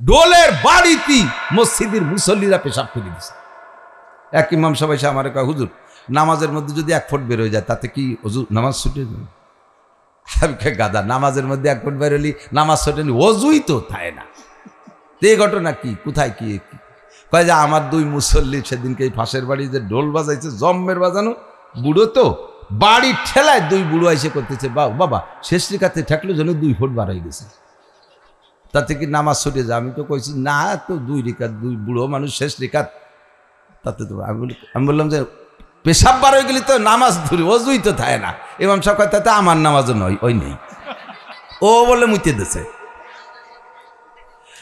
ডোলের বাড়িতে মসজিদের মুসল্লিরা পেশাব করে দিছে। এক ইমাম সাহেব এসে আমার কয়, হুজুর নামাজের মধ্যে যদি 1 ফুট বের হয়ে যায় তাতে কি হুজুর নামাজ ছুটে যাবে? আমি কই, গাদা, নামাজের মধ্যে 1 ফুট বের হলি নামাজ ছুটেনি, অজুই তো থাকে না। এই ঘটনা কি, কোথায় কি? কয় যে আমার 2 মুসল্লি সেদিনকে এই ফাঁসের বাড়ি যে ঢোল বাজাইছে, জম্মের বাজানো, বুড়ো তো বাড়ি ঠেলায় 2 বুড়ো এসে করতেছে, বাবা শেষ রেখাতে ঠেকলো যেন 2 ফুট বার হয়ে গেছে, তাতে কি নামাজ ছুটে যায়? আমি তো কইছি না, তো 2 রেখাত, 2 বুড়ো মানুষ শেষ রেখাত, তাতে তো আমি বললাম যে পেশাব বার হয়ে গেলি তো নামাজ ধরি, অজুই তো থাকে না। ইমাম সাহেব কয়, তাতে আমার নামাজও নয়, ওই নেই। ও বলে মুইতে দিছে।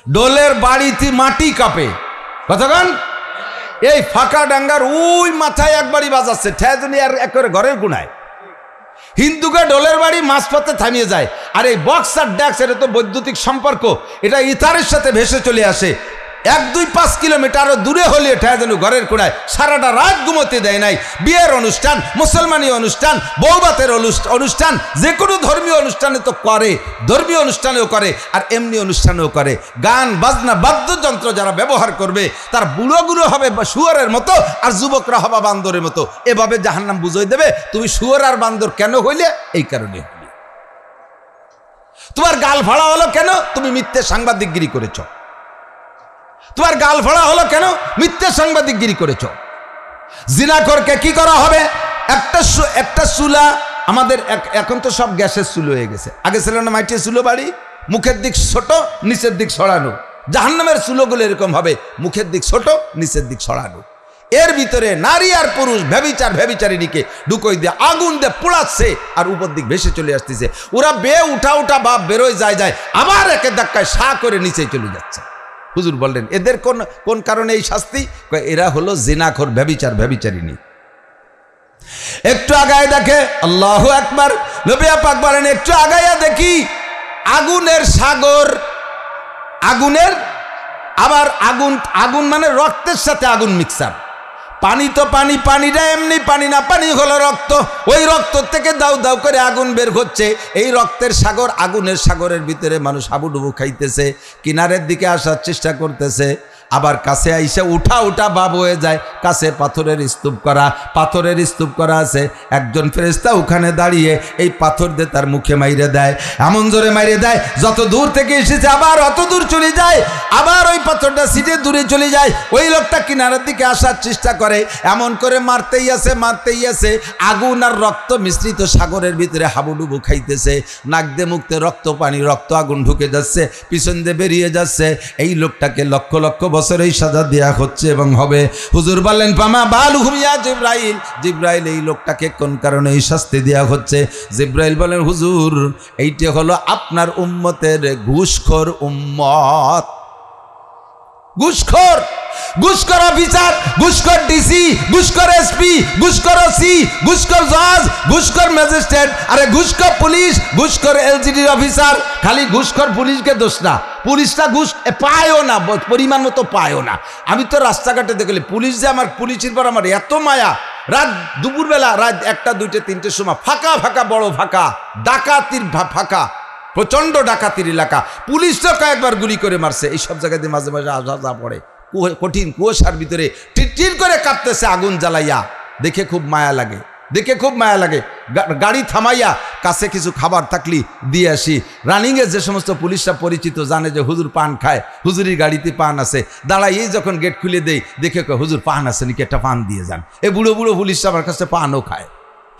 ডোলের বাড়িতে মাটি কাঁপে, কতক্ষণ? এই ফাঁকা ডাঙ্গার ওই মাথায় একবারই বাজাচ্ছে, ঠেজনি আর একবারে ঘরের গুনায়। হিন্দুকে ডোলের বাড়ি মাঝপথে থামিয়ে যায়। আর এই বক্স আর ড্যাক্স, এটা তো বৈদ্যুতিক সম্পর্ক, এটা ইথারের সাথে ভেসে চলে আসে। 1-2-5 কিলোমিটারও দূরে হলে এটা যেন ঘরের কোণায় সারাটা রাত ঘুমোতে দেয় নাই। বিয়ের অনুষ্ঠান, মুসলমানি অনুষ্ঠান, বৌভাতের অনুষ্ঠান, যে কোনো ধর্মীয় অনুষ্ঠানে তো করে, ধর্মীয় অনুষ্ঠানেও করে আর এমনি অনুষ্ঠানেও করে। গান বাজনা বাদ্যযন্ত্র যারা ব্যবহার করবে তার বুড়োগুলো হবে শুয়োরের মতো আর যুবকরা হবে বান্দরের মতো। এভাবে জাহান্নাম বুঝাই দেবে, তুমি শুয়োর আর বান্দর কেন হইলে? এই কারণে হইলে। তোমার গাল ফাড়া হলো কেন? তুমি মিথ্যে সাংবাদিকগিরি করেছ। তোমার গাল ফাড়া হলো কেন? মিথ্যে সাংবাদিকগিরি করেছ। জিনাখোরকে কি করা হবে? একটা চুলা, আমাদের এখন তো সব গ্যাসের চুলো হয়ে গেছে, আগে ছিল না মাটির চুলো বাড়ি, মুখের দিক ছোট নিচের দিক ছড়ানো। জাহান্নামের চুলোগুলো এরকম হবে, মুখের দিক ছোট নিচের দিক ছড়ানো। এর ভিতরে নারী আর পুরুষ ব্যভিচারিণীকে ঢুকোই দিয়ে আগুন দিয়ে পোড়াচ্ছে আর উপর দিক ভেসে চলে আসতেছে। ওরা উঠা ভাব বেরোয় যায়, আবার একে ধাক্কায় সা করে নিচে চলে যাচ্ছে। হুজুর বললেন এদের কোন কারণে এই শাস্তি? এরা হলো জিনাখোর, ব্যভিচারিণী। একটু আগায় দেখে, আল্লাহু আকবার, নবী পাক বলেন একটু আগায়া দেখি আগুনের সাগর, আগুনের আবার আগুন মানে রক্তের সাথে আগুন মিক্সার। পানি তো পানিটা এমনি পানি না, পানি হলো রক্ত। ওই রক্ত থেকে দাউ দাউ করে আগুন বের হচ্ছে। এই রক্তের সাগর, আগুনের সাগরের ভিতরে মানুষ হাবুডুবু খাইতেছে, কিনারের দিকে আসার চেষ্টা করতেছে, আবার কাছে আইসা উঠা ভাব হয়ে যায়। কাছে পাথরের স্তূপ করা আছে। একজন ফেরেশতা ওখানে দাঁড়িয়ে এই পাথর দিয়ে তার মুখে মাইরে দেয়, এমন জোরে মাইরে দেয় যত দূর থেকে এসেছে আবার অত দূর চলে যায়, আবার ওই পাথরটা সিটে দূরে চলে যায়। ওই লোকটা কিনারের দিকে আসার চেষ্টা করে, এমন করে মারতেই আছে। আগুন আর রক্ত মিশ্রিত সাগরের ভিতরে হাবুডুবু খাইতেছে। নাক দিয়ে মুখতে রক্ত আগুন ঢুকে যাচ্ছে, পিছন দিয়ে বেরিয়ে যাচ্ছে। এই লোকটাকে লক্ষ লক্ষ বছর এই সাজা দেয়া হচ্ছে এবং হবে। হুজুর বললেন ফামা বালুহুম ইয়া জিব্রাইল, এই লোকটাকে কোন কারণে এই শাস্তি দেয়া হচ্ছে? জিব্রাইল বলেন হুজুর, এইটা হলো আপনার উম্মতের ঘুষখোর উম্মত। ঘুষখোর অফিসার, ঘুষখোর ডিসি, ঘুষখোর এসপি, ঘুষখোর ওসি, ঘুষখোর জজ, ঘুষখোর ম্যাজিস্ট্রেট, আরে ঘুষখোর পুলিশ, ঘুষখোর এলজিডি অফিসার। খালি ঘুষখোর পুলিশকে দোষ না, পুলিশটা ঘুষ পায়ও না, পরিমাণ মতো পায়ও না। আমি তো রাস্তাঘাটে দেখলে পুলিশ যে আমার, পুলিশের পর আমার এত মায়া। রাত দুপুরবেলা, রাত 1টা 2টে 3টের সময় ফাঁকা বড় ফাঁকা, ডাকাতির ফাঁকা, প্রচন্ড ডাকাতির এলাকা, পুলিশরা কয়েকবার গুলি করে মারছে। এই সব জায়গাতে মাঝে আজাদা পড়ে, কঠিন কুয়াশার ভিতরে টির করে কাঁপতেছে আগুন জ্বালাইয়া। দেখে খুব মায়া লাগে। গাড়ি থামাইয়া কাছে কিছু খাবার থাকলি দিয়ে আসি। রানিংয়ে যে সমস্ত পুলিশরা পরিচিত, জানে যে হুজুর পান খায়, হুজুরির গাড়িতে পান আছে, দাঁড়াই যখন গেট খুলে দেই, দেখে হুজুর পান আছে নাকি, একটা পান দিয়ে যান। এই বুড়ো পুলিশরা আমার কাছে পানও খায়,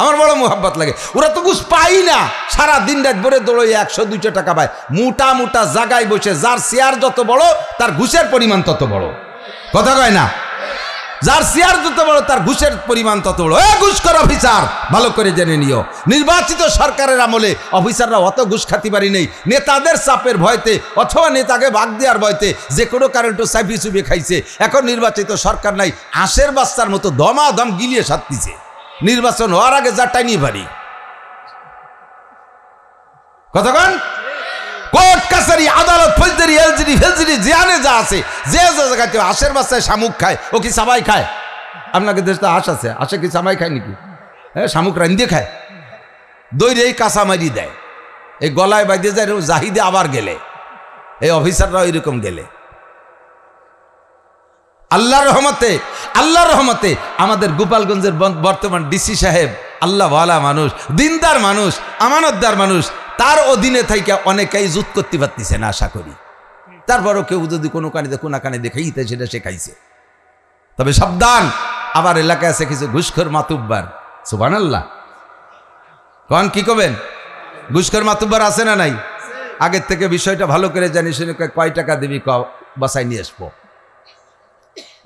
আমার বড় মোহাব্বত লাগে। ওরা তো ঘুষ পাই না, সারা দিন রাত ভরে দৌড়ে 100-200 টাকা পায়। মোটা জায়গায় বসে, যার শেয়ার যত বড় তার ঘুষের পরিমাণ তত বড়, কথা কয় না? যার শেয়ার যত বড় তার ঘুষের পরিমাণ তত বড়। ঘুষখোর অফিসার, ভালো করে জেনে নিও, নির্বাচিত সরকারের আমলে অফিসাররা অত ঘুষ খাতি পারি নেই। নেতাদের চাপের ভয়তে অথবা নেতাকে ভাগ দেওয়ার ভয়তে যে কোনো কারণে একটু চাপি চুপিয়ে খাইছে। এখন নির্বাচিত সরকার নাই, আঁশের বাচ্চার মতো দমাদম গিলিয়ে সারতিছে। নির্বাচন হওয়ার আগে যা টাইনি ভারি, কতক্ষণ কোর্ট কাছারি আদালত ফৌজদারি এলজিডি ফেলজিডি জিয়ানে যা আছে, যে জায়গাতে আঁশের বাচ্চায় শামুক খায়, ও কি সাবাই খায়? আপনাকে দেশটা আঁশ আছে, আঁশে কি সামাই খায় নাকি? শামুক রান্দিয়ে খায়, দইরে এই কাঁচা মারি দেয়, এই গলায় বাইদে যায় জাহিদে আবার গেলে, এই অফিসাররা এরকম গেলে আল্লাহর রহমতে আমাদের গোপালগঞ্জের বর্তমান ডিসি সাহেব আল্লাহওয়ালা মানুষ, দিনদার মানুষ, আমানতদার মানুষ, তার অধীনে থেকে অনেকেই জুত করতে পারতেছে না আশা করি। তারপরও কেউ যদি কোনো কানে দেখাইতে সেটা শেখাইছে। তবে সাবধান, আবার এলাকায় আছে কিছু ঘুষখোর মাতুব্বার, সুবহানাল্লাহ কন কি করবেন, ঘুষখোর মাতুব্বার আছে না নাই? আগের থেকে বিষয়টা ভালো করে জানি, শুনে কয় টাকা দিবি বাসায় নিয়ে আসবো,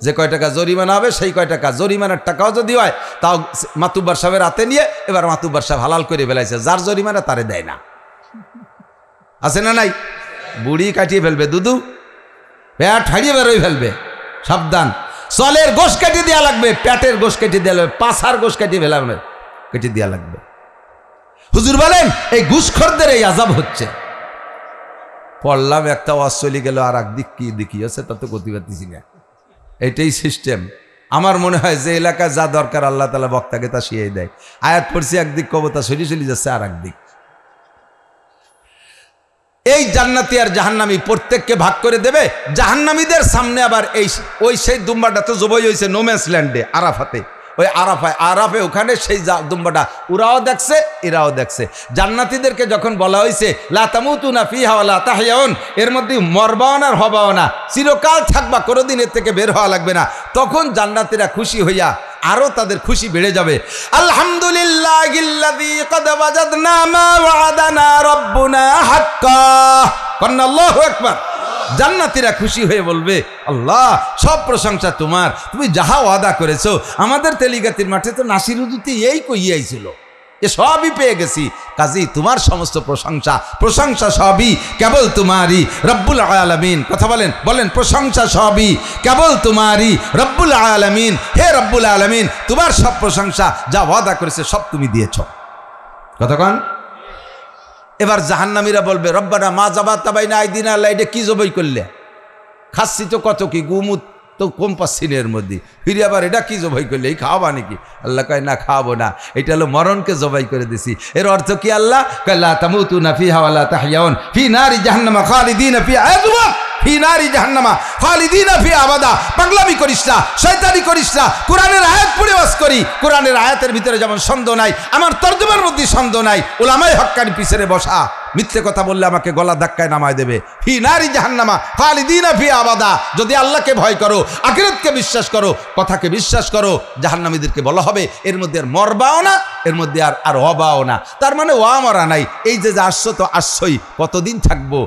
যে কয় টাকা জরিমানা হবে সেই কয় টাকা, জরিমানার টাকাও যদি হয় তাও মাতুব্বার সাহেবের হাতে নিয়ে, এবার মাতুব্বার সাহেব হালাল করে ফেলাইছে, যার জরিমানা তারে দেয় না, আছে না নাই? বুড়ি কাটিয়ে ফেলবে, দুদু পেট হারিয়ে বেরোয় ফেলবে, সাবধান। চলের গোশ কেটে দেওয়া লাগবে, পেটের গোশ কেটে দেওয়া লাগবে, পাছার গোশ কেটে ফেলাবে, কেটে দেওয়া লাগবে। হুজুর বলেন এই ঘুষখোরদের এই আযাব হচ্ছে। পড়লাম একটা ওয়াজ চলে গেল, আর একদিক কি দেখি আছে তা তো করতে পারতেছি না। এটাই সিস্টেম। আমার মনে হয় যে এলাকায় যা দরকার আল্লাহ তাআলা বক্তাকে তা শিখিয়ে দেয়। আয়াত পড়ছি একদিক, কবতা সরি চলে যাচ্ছে আর একদিক। এই জান্নাতি আর জাহান্নামী প্রত্যেককে ভাগ করে দেবে। জাহান্নামীদের সামনে আবার ওই সেই দুম্বাটা তো জবাই হয়েছে নোম্যান্স ল্যান্ডে, আরাফাতে, ওই আরাফে ওখানে সেই দুম্বাটা ওরাও দেখছে, এরাও দেখছে। জান্নাতীদেরকে যখন বলা হয়েছে লা তামুতুনা ফিহা ওয়া লা তাহইয়াউন, এর মধ্যে মরবাও না হবাও না, চিরকাল থাকবা, কোনোদিন এর থেকে বের হওয়া লাগবে না, তখন জান্নাতীরা খুশি হইয়া আরো তাদের খুশি বেড়ে যাবে। আলহামদুলিল্লাহিল্লাযী ক্বাদ ওয়াজাদনা মা ওয়া'আদানা রাব্বুনা হাক্কা, আল্লাহু আকবার। জান্নাতীরা খুশি হয়ে বলবে, আল্লাহ সব প্রশংসা তোমার, তুমি যাহা ওয়াদা করেছো। আমাদের তেলিগাতির মাঠে তো নাসির উদুতে এই কইয়াইছিল, এ সবই পেয়ে গেছি, কাজী তোমার সমস্ত প্রশংসা সবই কেবল তোমারই রব্বুল আলামিন। কথা বলেন, প্রশংসা সবই কেবল তোমারই রব্বুল আলামিন। হে রব্বুল আলামিন, তোমার সব প্রশংসা, যা ওয়াদা করেছে সব তুমি দিয়েছ। কতক্ষণ? এবার জাহান্নামীরা বলবে, রব্বানা মা যাবাতা বাইনা আইদিনা, আল্লাহ এটা কি জবাই করলে? খাচ্ছি তো কত কি, গুমুত তো কম পাচ্ছি না এর মধ্যে, ফিরে আবার এটা কি জবাই করলে, এই খাওয়াবা নাকি? আল্লাহ কয় না, খাওয়াবো না, এটা হলো মরণকে জবাই করে দিছি। এর অর্থ কি? আল্লাহ কয় লা তামুতুনা ফিহা ওয়া লা তাহইয়াউন ফি নারি জাহান্নামা খালিদিনা ফিহা, ফি নারি জাহান্নামা খালিদিনা ফিহা আবাদা। পাগলামি করিস না, শয়তানি করিস না, কোরআনের আয়াত পড়ে ওয়াজ করি। কোরআনের আয়াতের ভিতরে যেমন সন্দেহ নাই, আমার তরজমার মধ্যে সন্দেহ নাই। উলামায়ে হক্কানি পিছনে বসা, মিথ্যে কথা বললে আমাকে গলা ধাক্কায় নামায় দেবে। ফি নারি জাহান্নামা খালিদিনা ফিহা আবাদা। যদি আল্লাহকে ভয় করো, আখিরাতকে বিশ্বাস করো, কথাকে বিশ্বাস করো, জাহান্নামীদেরকে বলা হবে এর মধ্যে আর মরবাও না, এর মধ্যে আর হবাও না। তার মানে ওয়া মরা নাই, এই যে আসছো তো আসছই, কতদিন থাকবো?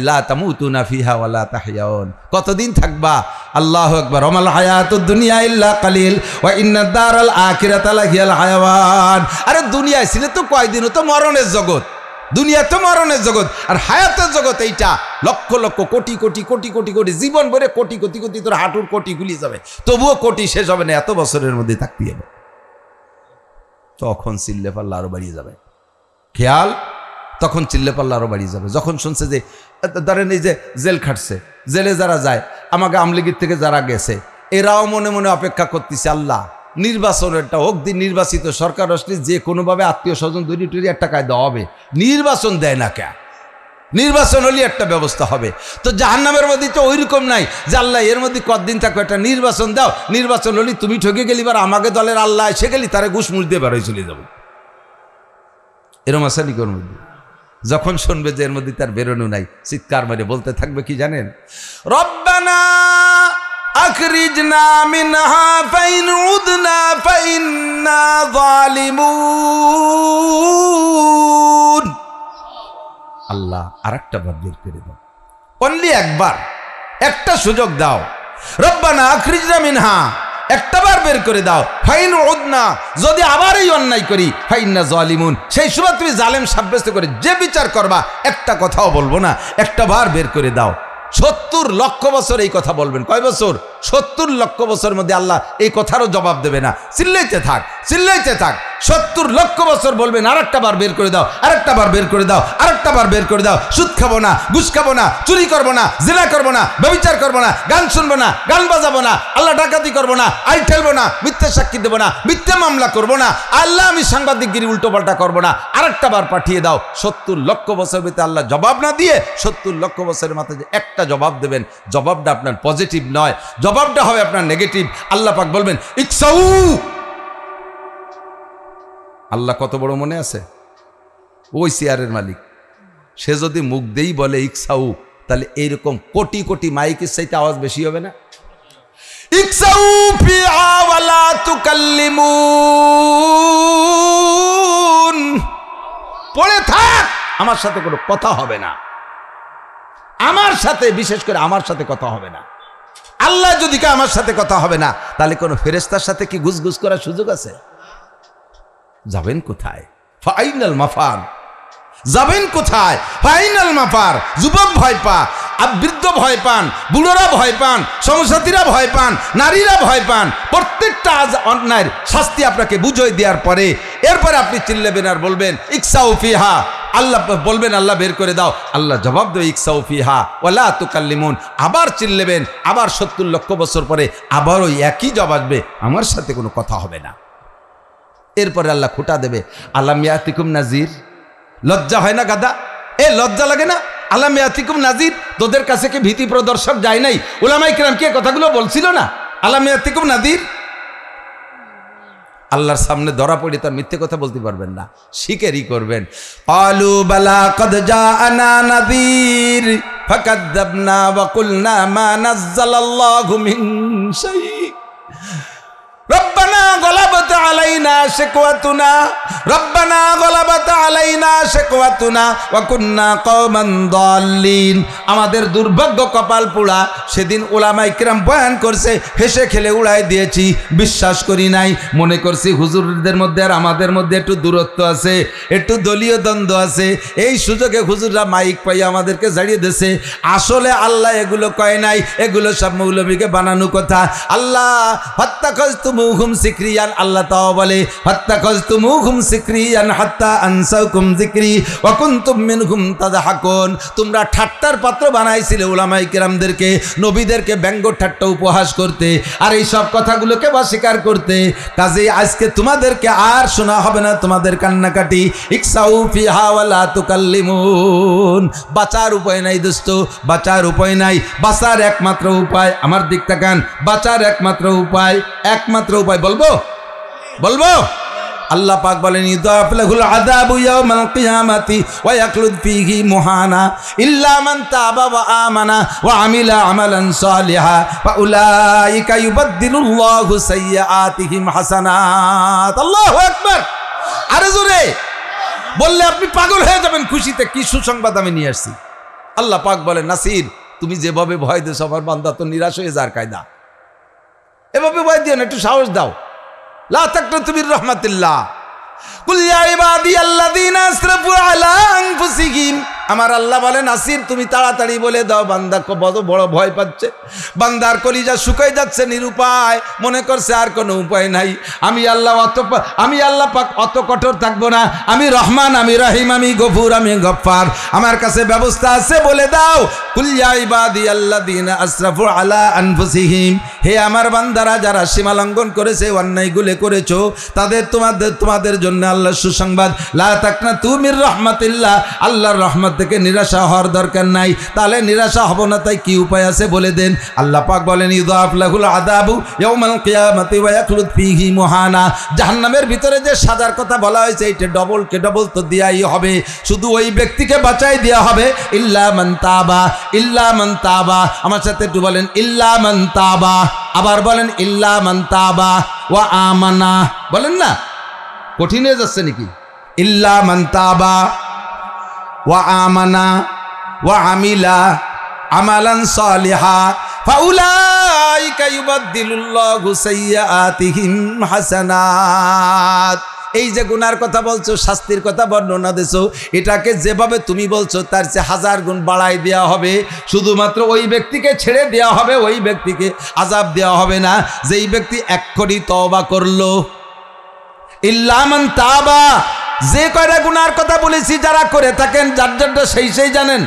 লা তামুতুনা ফিহা ওয়া লা তাহইয়াউন, কতদিন থাকবা? আল্লাহু আকবার। ওয়ামাল হায়াতুদ দুনিয়া ইল্লা কালিল ওয়া ইন্নাদ দারাল আখিরাতা লাহিয়াল হায়াওয়ান। আরে দুনিয়ায় ছিলে তো কয়দিন, তো মরণের জগৎ, দুনিয়া তো মরণের জগৎ, আর হায়াতের জগৎ এইটা লক্ষ লক্ষ কোটি কোটি কোটি কোটি কোটি জীবন ভরে কোটি কোটি কোটি, তোর হাঁটুর কোটি গুলি যাবে, তবুও কোটি শেষ হবে না, এত বছরের মধ্যে থাকতে হবে। তখন চিল্লে পাল্লা আরো বাড়িয়ে যাবে, খেয়াল, তখন চিল্লে পাল্লা আরো বাড়িয়ে যাবে। যখন শুনছে যে ধরেন এই যে জেল খাটছে, জেলে যারা যায়, আমাকে আমলিগির থেকে যারা গেছে, এরাও মনে মনে অপেক্ষা করতেছে, আল্লাহ নির্বাচন একটা হোক, দিন নির্বাচিত সরকার আসলে যে কোনোভাবে আত্মীয় স্বজন দৈরি টুরি একটা কায়দা হবে। নির্বাচন দেয় না কে? নির্বাচন হলে একটা ব্যবস্থা হবে। তো জাহান্নামের মধ্যে তো ওইরকম নাই যে আল্লাহ এর মধ্যে কতদিন থাকবে, একটা নির্বাচন দাও, নির্বাচন হলি তুমি ঠকে গেলি, বার আমাকে দলের আল্লাহ এসে গেলি, তারে ঘুষ মুড় দিয়ে বেরোয় চলে যাবো, এরম আসানি কোন মধ্যে। যখন শুনবে যে এর মধ্যে তার বেরোনো নাই, চিৎকার মেরে বলতে থাকবে কি জানেন? রব্বানা আখরিজনা মিনহা ফাইন উদনা ফাইন্না যালিমুন। আল্লাহ আরেকটা বার বের করে দাও, অনলি একবার, একটা সুযোগ দাও। রব্বানা আখরিজনা মিনহা, একটা বার বের করে দাও। ফাইন উদনা, যদি আবার এই অন্যায় করি, ফাইন্না যালিমুন, সেই সময় তুমি জালেম সাব্যস্ত করে যে বিচার করবা, একটা কথাও বলবো না, একটা বার বের করে দাও। 70 লক্ষ বছর এই কথা বলবেন। কয় বছর? 70 লক্ষ বছরের মধ্যে আল্লাহ এই কথারও জবাব দেবে না। চিল্লাইতে থাক, চিল্লাইতে থাক, 70 লক্ষ বছর বলবেন আরেকটা বার বের করে দাও, আরেকটা বার বের করে দাও, আরেকটা বার বের করে দাও। সুদ খাবো না, ঘুষ খাবো না, চুরি করবো না, জিনা করবো না, ব্যভিচার করবো না, গান শুনবো না, গান বাজাবো না, আল্লাহ ডাকাতি করবো না, আই ঠেলবো না, মিথ্যে সাক্ষী দেবো না, মিথ্যে মামলা করবো না, আল্লাহ আমি সাংবাদিকগিরি উল্টো পাল্টা করবো না, আরেকটা বার পাঠিয়ে দাও। 70 লক্ষ বছর ভিতরে আল্লাহ জবাব না দিয়ে 70 লক্ষ বছরের মাথায় যে একটা জবাব দেবেন, জবাবটা আপনার পজিটিভ নয়, জবাবটা হবে আপনার নেগেটিভ। আল্লাহ পাক বলবেন ইকসাউ। আল্লাহ কত বড় মনে আছে? ওই চেয়ারের মালিক, সে যদি মুখ দেই বলে ইকসাউ, তাহলে এইরকম কোটি কোটি মাইকের চাইতে আওয়াজ বেশি হবে না? ইকসাউ ফিহা ওয়ালা তুকাল্লিমুন, পড়ে থাক, আমার সাথে কোনো কথা হবে না, আমার সাথে, বিশেষ করে আমার সাথে কথা হবে না। আল্লাহ যদি কে আমার সাথে কথা হবে না, তাহলে কোনো ফেরেশতার সাথে কি গুজগুজ করার সুযোগ আছে? যাবেন কোথায়? ফাইনাল মাফার, যাবেন কোথায়? ফাইনাল মাফার। যুবক ভয় পা, বৃদ্ধ ভয় পান, বুড়োরা ভয় পান, সমসাথীরা ভয় পান, নারীরা ভয় পান। প্রত্যেকটা আজ অন্যায়ের শাস্তি আপনাকে বুঝিয়ে দেওয়ার পরে এরপরে আপনি চিল্লাবেন আর বলবেন ইকসাউ ফিহা। আল্লাহ বলবেন আল্লাহ বের করে দাও, আল্লাহ জবাব দেবে ইকসাউ ফিহা ওয়ালা তুকাল্লিমুন। আবার চিল্লাবেন, আবার 70 লক্ষ বছর পরে আবার ওই একই জবাব আসবে, আমার সাথে কোনো কথা হবে না। এরপরে আল্লাহ খুঁটা দেবে, আলাম ইয়াতিকুম নাজির। লজ্জা হয় না গাদা? এ লজ্জা লাগে না? আলাম ইয়াতিকুম নাজির, তোদের কাছে কি ভীতি প্রদর্শক যায় নাই? উলামায়ে কিরাম কি কথাগুলো বলছিল না? আলাম ইয়াতিকুম নাজির। আল্লাহর সামনে ধরা পড়ে তার মিথ্যে কথা বলতে পারবেন না, স্বীকারই করবেন। ক্বালু বালা ক্বাদ জাআনা নাযীর ফাকাযযাবনা ওয়া কুলনা মা নাযালাল্লাহু মিন শাই। রব্বানা গলাবাত আলাইনা শিকওয়াতুনা, রব্বানা গলাবাত আলাইনা শিকওয়াতুনা ওয়া কুন্না কওমান দাল্লিন। আমাদের দুর্ভাগ্য কপাল পোড়া। সেদিন উলামায়ে কিরাম বয়ান করছে, হেসে খেলে উড়াই দিয়েছি, বিশ্বাস করি নাই, মনে করছি হুজুরদের মধ্যে আর আমাদের মধ্যে একটু দূরত্ব আছে, একটু দলীয় দ্বন্দ্ব আছে, এই সুযোগে হুজুররা মাইক পাই আমাদেরকে জাড়িয়ে দিয়েছে। আসলে আল্লাহ এগুলো কয় নাই, এগুলো সব মৌলবীকে বানানো কথা। আল্লাহ ফাত্তাখাযতুমুহুম সিকরিয়ান, আল্লাহ তাও বলে ফাত্তাখাযতুমুহুম সিকরিয়ান হাত্তা আনসাকুম যিকরি ওয়া কুনতুম মিনহুম তাদহাকুন। তোমরা ঠাট্টার পাত্র বানাইছিলে উলামায়ে কিরামদেরকে, নবীদেরকে ব্যঙ্গ ঠাট্টা উপহাস করতে, আর এই সব কথাগুলোকে অস্বীকার করতে। কাজেই আজকে তোমাদেরকে আর শোনা হবে না তোমাদের কান্নাকাটি। ইকসাউ ফিহা ওয়ালা তুকাল্লিমুন। বাঁচার উপায় নাই দোস্ত, বাঁচার উপায় নাই। বাঁচার একমাত্র উপায়, আমার দিক তাকান, বাঁচার একমাত্র উপায়, একমাত্র উপায় বলবো বলবো আল্লাহ পাক বলেন ইউদাফ লাহুল আযাবু ইয়াওমাল কিয়ামাতি ওয়া ইয়াখলুদ ফীহি মুহানা ইল্লা মান তাবা ওয়া আমানা ওয়া আমিলা আমালান সালিহা ফাউলাইকা ইউবাদদিলুল্লাহু সাইয়্যাতিহিম হাসানাত। আল্লাহু আকবার। আরে জোরে বললে আপনি পাগল হয়ে যাবেন খুশিতে। কি সুসংবাদ আমি নিয়ে আসছি। আল্লাহ পাক বলেন নাসির, তুমি যেভাবে ভয় দেছো আমার বান্দা তো নিরাশ হয়ে যার কায়দা। এভাবে ভয় দিও না, একটু সাহস দাও। লা তাকনাতু মির রাহমাতিল্লাহ। কুল ইয়া ইবাদিয়াল্লাযীনা আসরাফু আলা আনফুসিহিম। আমার আল্লাহ বলেন নাসির, তুমি তাড়াতাড়ি বলে দাও, বান্দা কত বড় ভয় পাচ্ছে, বান্দার কলিজা শুকাই যাচ্ছে, নিরুপায়, মনে করছে আর কোনো উপায় নাই। আমি আল্লাহ পাক অত কঠোর থাকবো না। আমি রহমান, আমি রহিম, আমি গফুর, আমি গফফার, আমার কাছে ব্যবস্থা আছে। বলে দাও কুল ইয়া ইবাদিয়াল্লাযীনা আসরাফু আলা আনফুসিহিম, হে আমার বান্দারা যারা সীমা লঙ্ঘন করেছে, অন্যায়গুলো করেছো, তোমাদের জন্য আল্লাহ সুসংবাদ। লা তাকনাতু মির রাহমাতিল্লাহ, আল্লাহর রহমত থেকে নিরাশা হওয়ার দরকার নাই। তাহলে নিরাশা হব না, তাই কি উপায় আছে বলে দেন। আল্লাহ পাক বলেন ইউদাফ লাহুল আযাবু ইয়াওমাল কিয়ামাতি ওয়া ইয়াখলুদ ফীহি মুহানা। জাহান্নামের ভিতরে যে সাজার কথা বলা হয়েছে, এইটা ডবল কে ডবল তো দেয়াই হবে। শুধু ওই ব্যক্তিকে বাঁচাই দেওয়া হবে ইল্লা মান তাবা, ইল্লা মান তাবা। আমার সাথে একটু বলেন ইল্লা মান তাবা। আবার বলেন ইল্লা মান তাবা ওয়া আমানা। বলেন না, কঠিন হয়ে যাচ্ছে নাকি? ইল্লা মান তাবা ওয়া আমানা ওয়া আমিলা আমালান সালিহা ফাউলাইকা ইউবাদদিলুল্লাহু সাইয়্যাতিহিম হাসানাত। এই যে গুনার কথা বলছো, শাস্তির কথা বর্ণনা দিছো, এটাকে যেভাবে তুমি বলছো তার চেয়ে 1000 গুণ বাড়াই দেওয়া হবে। শুধুমাত্র ওই ব্যক্তিকে ছেড়ে দেওয়া হবে, ওই ব্যক্তিকে আযাব দেওয়া হবে না যেই ব্যক্তি 1 কোটি তওবা করলো। ইল্লা মান তাবা, যে কয়টা গুনার কথা বলেছি যারা করে থাকেন, যার জন্য সেই জানেন।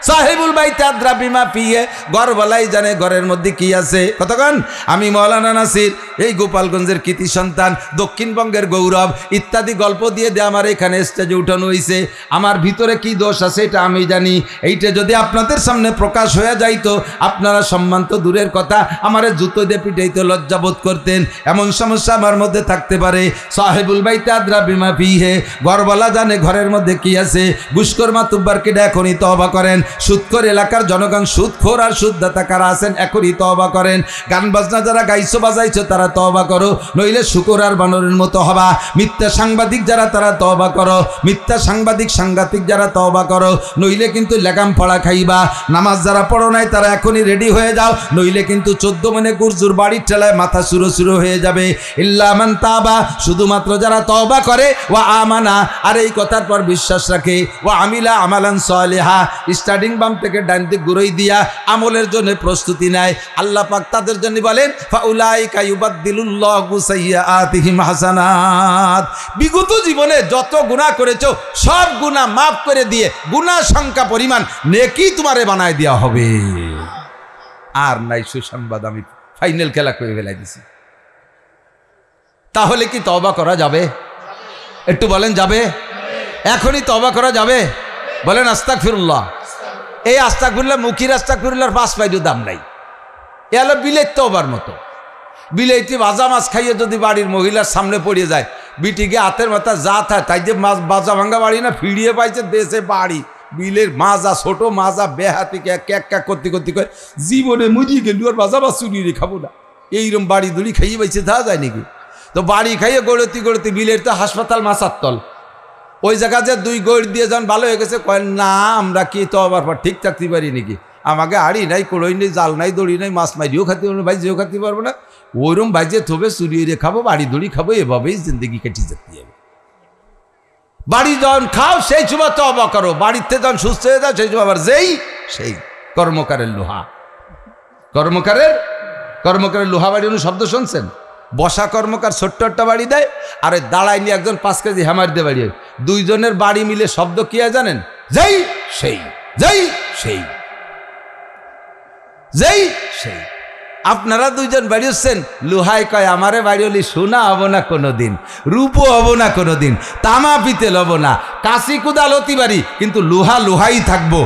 সাহেবুল বাইত আদ্রা বিমা ফিহে, ঘরওয়ালাই জানে ঘরের মধ্যে কি আছে। কতক্ষণ আমি মৌলানা নাসির, এই গোপালগঞ্জের কৃতি সন্তান, দক্ষিণবঙ্গের গৌরব ইত্যাদি গল্প দিয়ে আমার এখানে স্টেজে উঠানো হয়েছে। আমার ভিতরে কি দোষ আছে এটা আমি জানি। এইটা যদি আপনাদের সামনে প্রকাশ হয়ে যাইতো, আপনারা সম্মান তো দূরের কথা, আমার জুতো দিয়ে পিটাইতে লজ্জাবোধ করতেন। এমন সমস্যা আমার মধ্যে থাকতে পারে। সাহেবুল বাইত আদ্রা বিমা ফিহে, ঘরওয়ালা জানে ঘরের মধ্যে কি আছে। ঘুষখোর মাতুব্বারকে এখনই তওবা করেন। সুদখোর এলাকার জনগণ, সুদখোর আর সুদদাতা কারা আছেন এখনই তওবা করেন। গান বাজনা যারা গাইছো বাজাইছো তারা তওবা করো, নইলে শুকর আর বানরের মতো হবা। মিথ্যা সাংবাদিক যারা তারা তওবা করো, মিথ্যা সাংঘাতিক যারা তওবা করো, নইলে কিন্তু লেগাম পড়া খাইবা। নামাজ যারা পড়ো নাই তারা এখনই রেডি হয়ে যাও, নইলে কিন্তু 14 মনে গুরজুর বাড়ির ঠেলায় মাথা সুরো হয়ে যাবে। ইল্লা মান তাবা, শুধুমাত্র যারা তওবা করে, ওয়া আমানা, আর এই কথার পর বিশ্বাস রাখে, ওয়া আমিলা আমালান সালিহা, স্টার্টিং বাম থেকে ডান দিক ঘুরই দিয়া আমলের জন্য প্রস্তুতি নেয়। আল্লাহ পাক তাদের জন্য বলেন ফাউলাইকা ইউবাদদিলুল্লাহু সাইয়্যাতিহিম হাসানাত, বিগত জীবনে যত গুনাহ করেছো সব গুনাহ মাফ করে দিয়ে গুনাহ সংখ্যা পরিমাণ নেকি তোমারে বানায় দেওয়া হবে। আর নাই সুসংবাদ, আমি ফাইনাল খেলা করে ফেলাই দিছি। তাহলে কি তওবা করা যাবে? একটু বলেন যাবে? এখনই তওবা করা যাবে? বলেন আস্তাগফিরুল্লাহ। এই আস্তাগফিরুল্লাহ, মুখির আস্তাগফিরুল্লাহর 5 পয়সার দাম নাই। এ হলো বিলেত তওবার মতো। বিলেতি ভাজা মাছ খাইয়ে যদি বাড়ির মহিলার সামনে পড়ে যায়, বিটিকে হাতের মাথা যা থাকে তাই যে মাছ বাজা ভাঙ্গা বাড়ি না ফিরিয়ে পাইছে দেশে বাড়ি, বিলের মাজা ছোট মাজা বেহাতিকে ক্যাক করতে করে জীবনে মরিয়ে গেল আর ভাজা মাছ চুরিয়ে খাবো না, এইরকম বাড়ি দুড়ি খাইয়ে পাইছে তা যায় নাকি? তো বাড়ি খাইয়ে গড়তি বিলের তো হাসপাতাল মাছার তল, ওই জায়গা যে 2 গড় দিয়ে যান ভালো হয়ে গেছে। কয় না আমরা কি তো আবার ঠিক থাকতে পারি নাকি? আমাকে আড়ি নাই, কড়ই নেই, জাল নাই, দড়ি নাই, মাছ মারিও খাতে পারবো না, ভাইজিও খাতে পারবো না, ওইরকম ভাইজে থবে চুরিয়ে খাবো, বাড়ি দড়ি খাবো, এভাবেই জিন্দগি কেটে যেতে হবে। বাড়ি যখন খাও সেই সময় তওবা করো, বাড়িতে যখন সুস্থ হয়ে যাও সেই সময় আবার সেই কর্মকারের লোহা, কর্মকারের লোহা বাড়ি শব্দ শুনছেন? বসা কর্মকার ছোট্ট একটা বাড়ি দেয়, আর দাঁড়ায় নিয়ে একজন 5 কেজি হ্যামার দিয়ে বাড়ি, দুইজনের বাড়ি মিলে শব্দ কি হয় জানেন? সেই। আপনারা 2জন বাড়ি হচ্ছেন, লোহাই কয় আমারে বাড়ি হলি সোনা হব না কোনোদিন, রূপও হব না কোনোদিন, তামা পিতেল হব না, কাশি কুদাল হতে পারি, কিন্তু লোহাই থাকবো।